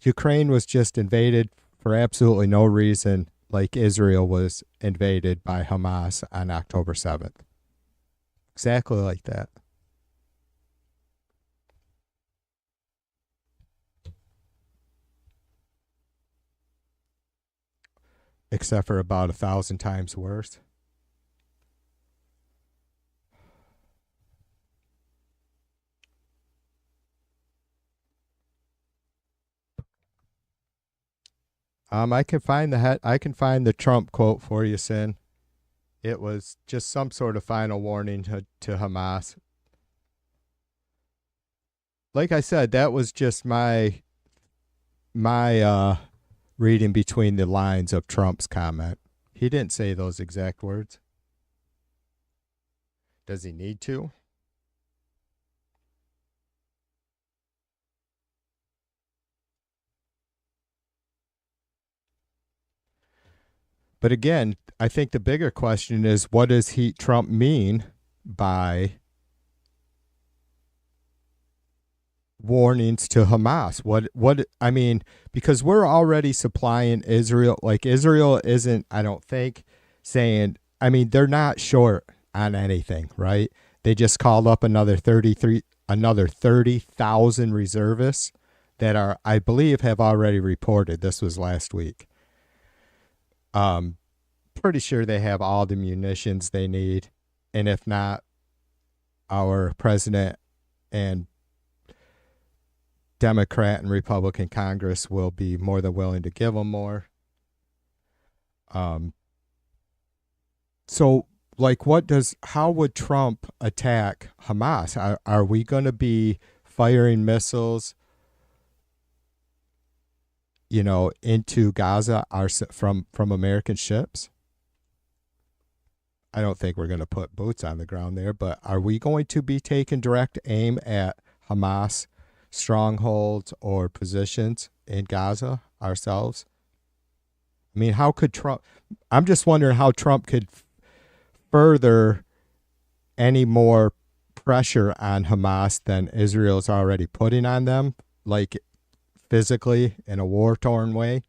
Ukraine was just invaded for absolutely no reason, like Israel was invaded by Hamas on October 7th. Exactly like that. Except for about 1,000 times worse. I can find the Trump quote for you, Sin. It was just some sort of final warning to Hamas. Like I said, that was just my reading between the lines of Trump's comment. He didn't say those exact words. Does he need to? But again, I think the bigger question is, what does Trump mean by warnings to Hamas? What I mean, because we're already supplying Israel. Like, Israel isn't, I don't think, saying, I mean, they're not short on anything, right? They just called up another 30,000 reservists that are, I believe, have already reported. This was last week. Pretty sure they have all the munitions they need. And if not, our president and Democrat and Republican Congress will be more than willing to give them more. So, like, how would Trump attack Hamas? Are we going to be firing missiles, into Gaza from American ships? I don't think we're going to put boots on the ground there, but are we going to be taking direct aim at Hamas strongholds or positions in Gaza ourselves? I mean, how could Trump? I'm just wondering how Trump could further any more pressure on Hamas than Israel's already putting on them, like physically in a war-torn way.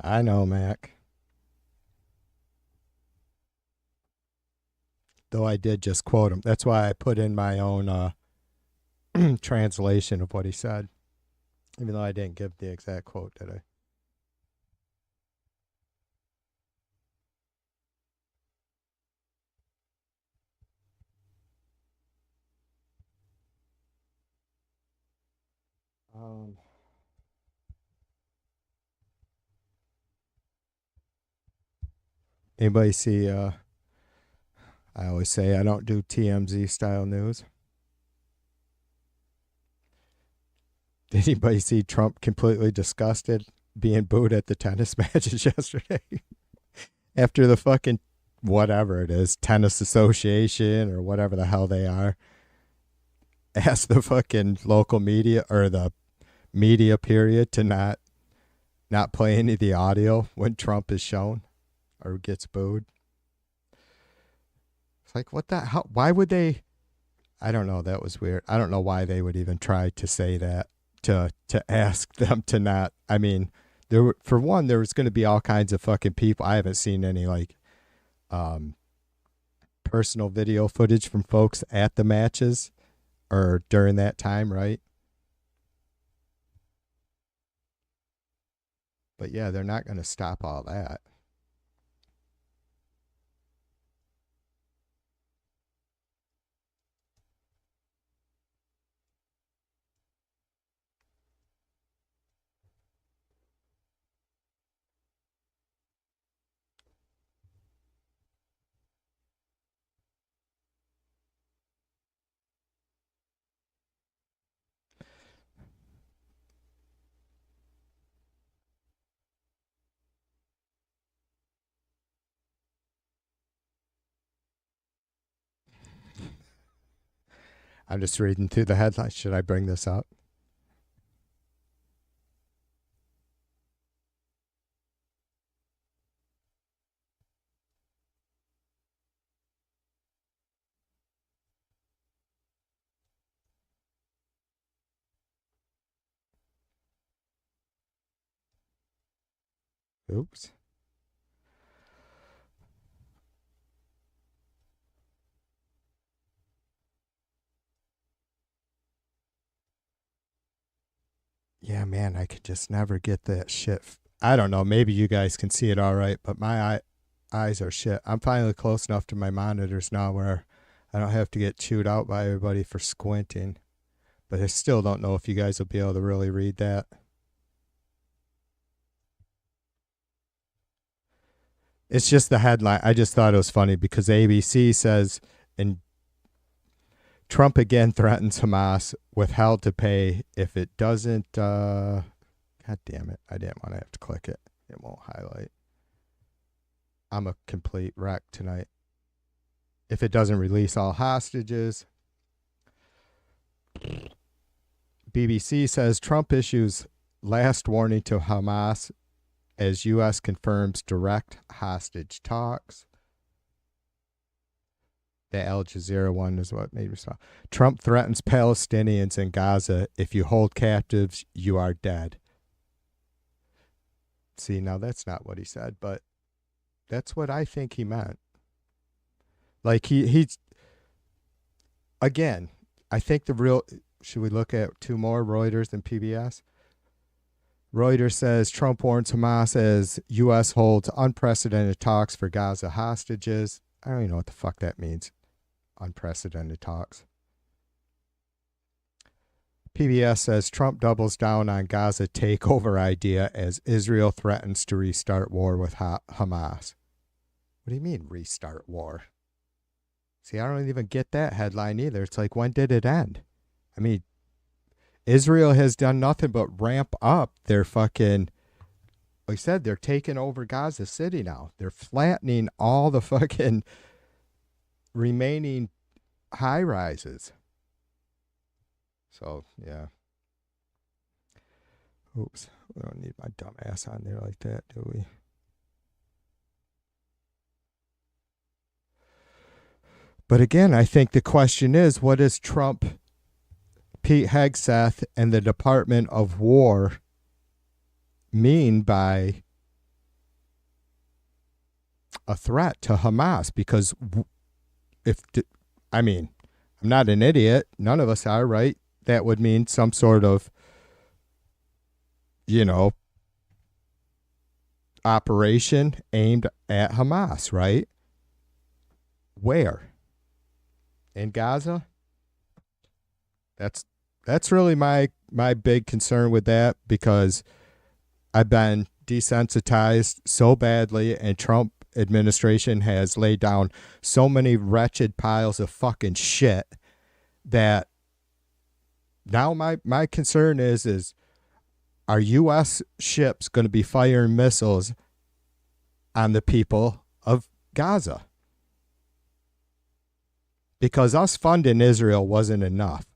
I know, Mac. though I did just quote him. That's why I put in my own translation of what he said, even though I didn't give the exact quote, did I? Anybody see, I always say I don't do TMZ style news. Did anybody see Trump completely disgusted being booed at the tennis matches yesterday? After the fucking, whatever it is, tennis association or whatever the hell they are, asked the fucking local media or the media period to not play any of the audio when Trump is shown or gets booed. It's like, what the hell? Why would they? I don't know. That was weird. I don't know why they would even try to say that, to ask them to not. I mean, for one, there was going to be all kinds of fucking people. I haven't seen any like personal video footage from folks at the matches or during that time, right? But yeah, they're not going to stop all that. I'm just reading through the headlines. Should I bring this up? Oops. Yeah, man, I could just never get that shit. I don't know. Maybe you guys can see it all right, but my eyes are shit. I'm finally close enough to my monitors now where I don't have to get chewed out by everybody for squinting. But I still don't know if you guys will be able to really read that. It's just the headline. I just thought it was funny because ABC says, and Trump again threatens Hamas with hell to pay if it doesn't. God damn it. I didn't want to have to click it. It won't highlight. I'm a complete wreck tonight. If it doesn't release all hostages. BBC says Trump issues last warning to Hamas as U.S. confirms direct hostage talks. The Al Jazeera one is what made me stop. Trump threatens Palestinians in Gaza. If you hold captives, you are dead. See, now that's not what he said, but that's what I think he meant. Like he's, again, I think the real, should we look at two more, Reuters and PBS? Reuters says Trump warns Hamas as U.S. holds unprecedented talks for Gaza hostages. I don't even know what the fuck that means. Unprecedented talks. PBS says Trump doubles down on Gaza takeover idea as Israel threatens to restart war with Hamas. What do you mean restart war? See, I don't even get that headline either. It's like, when did it end? I mean, Israel has done nothing but ramp up their fucking, like I said, they're taking over Gaza City now. They're flattening all the fucking remaining high rises. So, yeah. Oops. We don't need my dumb ass on there like that, do we? But again, I think the question is, what does Trump, Pete Hegseth, and the Department of War mean by a threat to Hamas? Because I mean, I'm not an idiot. None of us are, right? That would mean some sort of, operation aimed at Hamas, right? Where? In Gaza? That's really my big concern with that, because I've been desensitized so badly, and Trump administration has laid down so many wretched piles of fucking shit that now my concern is are U.S. ships going to be firing missiles on the people of Gaza? Because us funding Israel wasn't enough,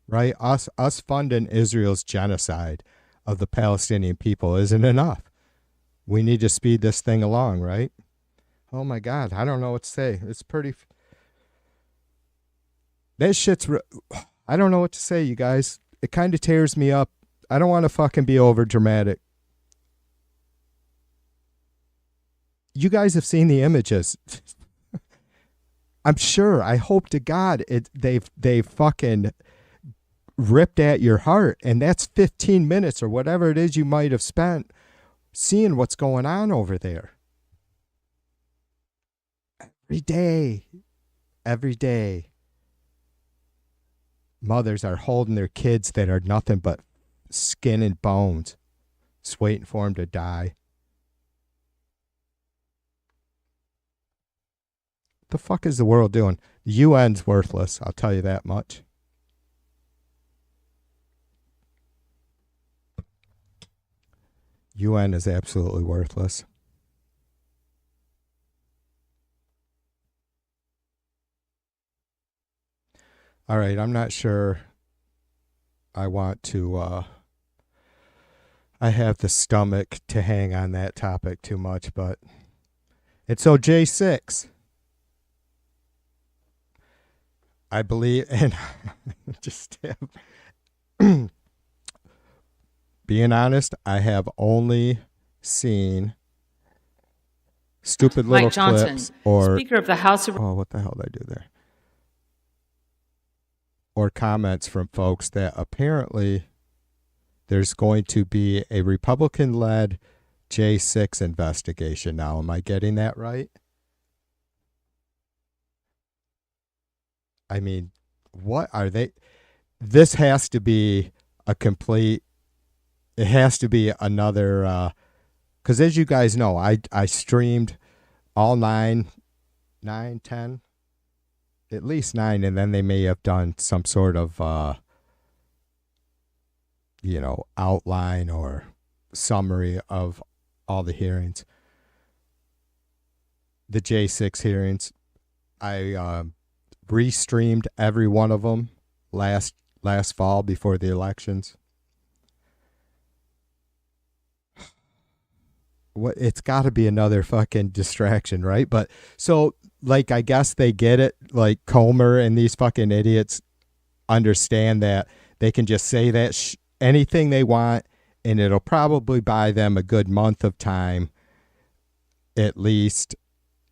right? Us funding Israel's genocide of the Palestinian people isn't enough. We need to speed this thing along, right? Oh my God, I don't know what to say. It's pretty. That shit's. I don't know what to say, you guys. It kind of tears me up. I don't want to fucking be over dramatic. You guys have seen the images. I'm sure. I hope to God they've fucking ripped at your heart, and that's 15 minutes or whatever it is you might have spent seeing what's going on over there. Every day, mothers are holding their kids that are nothing but skin and bones, just waiting for them to die. What the fuck is the world doing? The UN's worthless, I'll tell you that much. UN is absolutely worthless. All right, I'm not sure I want to, I have the stomach to hang on that topic too much, but it's so J6. I believe, and just being honest, I have only seen stupid little Mike Johnson, clips or Speaker of the House of... Oh, what the hell did I do there? Or comments from folks that apparently there's going to be a Republican-led J6 investigation now. Am I getting that right? I mean, what are they? This has to be a complete... It has to be another... Because as you guys know, I streamed all 10, at least 9, and then they may have done some sort of, outline or summary of all the hearings. The J6 hearings, I restreamed every one of them last fall before the elections. It's got to be another fucking distraction, right? But so, like, I guess they get it. Like, Comer and these fucking idiots understand that they can just say that anything they want, and it'll probably buy them a good month of time, at least,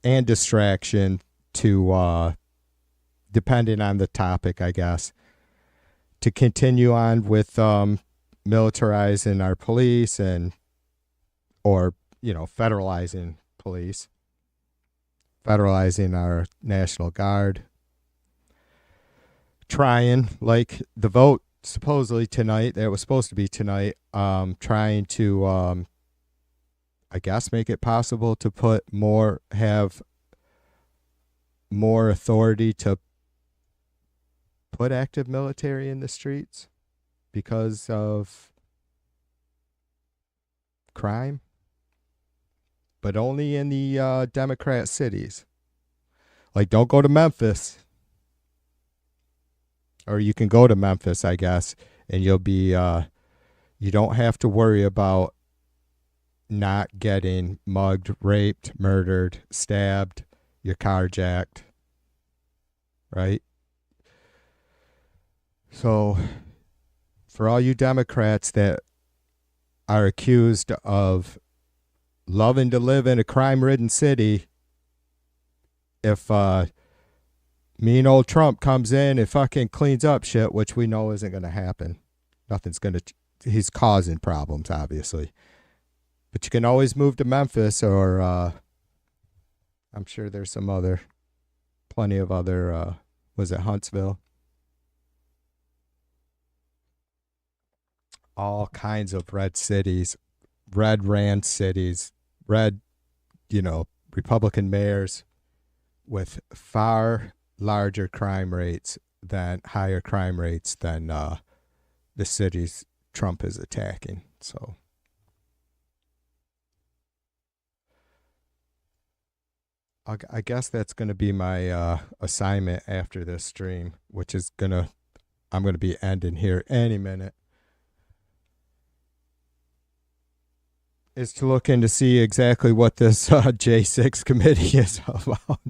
and distraction to, depending on the topic, I guess, to continue on with militarizing our police or federalizing police, federalizing our National Guard, trying, like the vote supposedly tonight, that was supposed to be tonight, trying to, I guess, make it possible to have more authority to put active military in the streets because of crime. But only in the Democrat cities. Like, don't go to Memphis. Or you can go to Memphis, I guess, and you'll be, you don't have to worry about not getting mugged, raped, murdered, stabbed, your car jacked. Right? So, for all you Democrats that are accused of loving to live in a crime-ridden city, if mean old Trump comes in and fucking cleans up shit, which we know isn't going to happen. Nothing's going to, he's causing problems, obviously. But you can always move to Memphis or, I'm sure there's plenty of other, was it Huntsville? All kinds of red cities, red ran cities, red, Republican mayors with far larger crime rates higher crime rates than the cities Trump is attacking. So I guess that's going to be my assignment after this stream, which is I'm going to be ending here any minute, is to look in to see exactly what this J6 committee is about.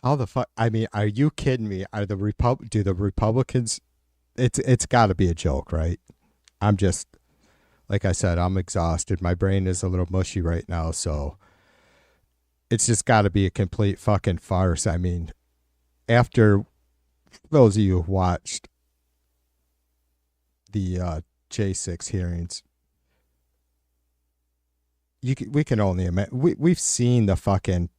How the fuck? I mean, are you kidding me? Do the Republicans? It's got to be a joke, right? I'm just, like I said, I'm exhausted. My brain is a little mushy right now, so it's just got to be a complete fucking farce. I mean, after those of you who watched the J6 hearings, we can only imagine. We've seen the fucking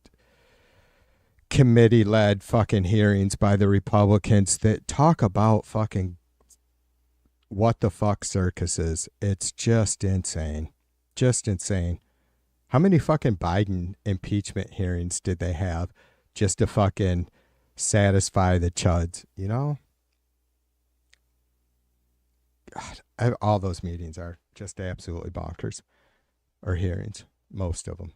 committee-led fucking hearings by the Republicans that talk about fucking what the fuck circus is. It's just insane. Just insane. How many fucking Biden impeachment hearings did they have just to fucking satisfy the chuds, God, all those meetings are just absolutely bonkers. Or hearings, most of them.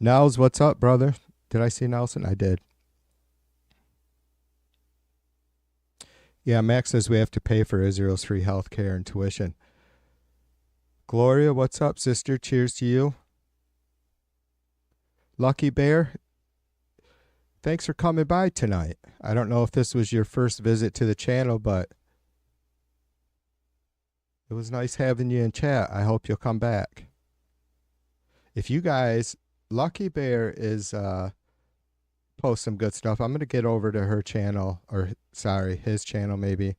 Nels, what's up, brother? Did I see Nelson? I did. Yeah, Max says we have to pay for Israel's free health care and tuition. Gloria, what's up, sister? Cheers to you. Lucky Bear, thanks for coming by tonight. I don't know if this was your first visit to the channel, but it was nice having you in chat. I hope you'll come back. If you guys, Lucky Bear is post some good stuff. I'm going to get over to her channel, or sorry, his channel maybe.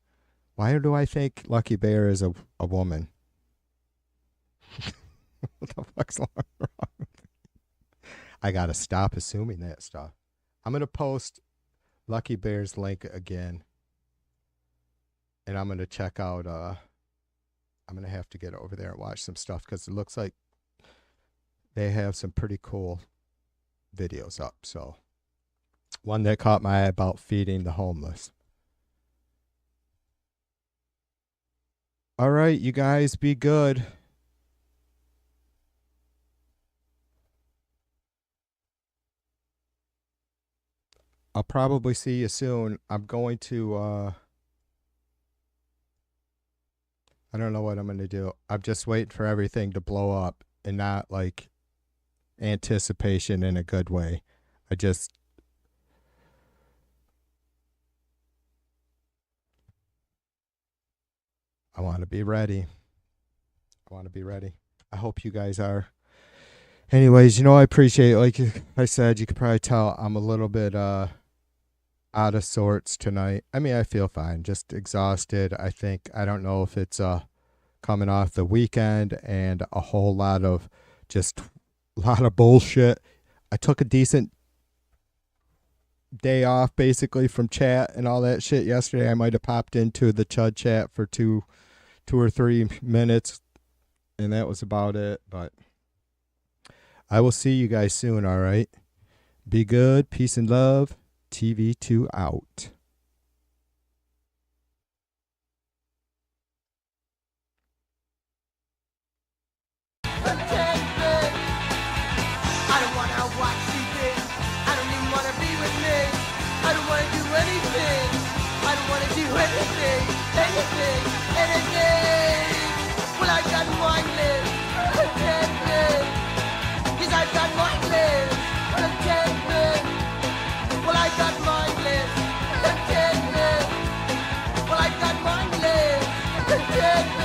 Why do I think Lucky Bear is a woman? What the fuck's wrong with me? I got to stop assuming that stuff. I'm going to post Lucky Bear's link again. And I'm going to check out, I'm going to have to get over there and watch some stuff because it looks like they have some pretty cool videos up. So one that caught my eye about feeding the homeless. All right, you guys, be good. I'll probably see you soon. I'm going to, I don't know what I'm going to do. I'm just waiting for everything to blow up and not like anticipation in a good way. I want to be ready. I hope you guys are. Anyways, I appreciate it. Like I said, you could probably tell I'm a little bit out of sorts tonight. I mean, I feel fine, just exhausted. I don't know if it's coming off the weekend and a whole lot of bullshit. I took a decent day off basically from chat and all that shit yesterday. I might have popped into the Chud chat for two or 3 minutes, and that was about it. But I will see you guys soon, all right? Be good. Peace and love. TV2 out. Yeah.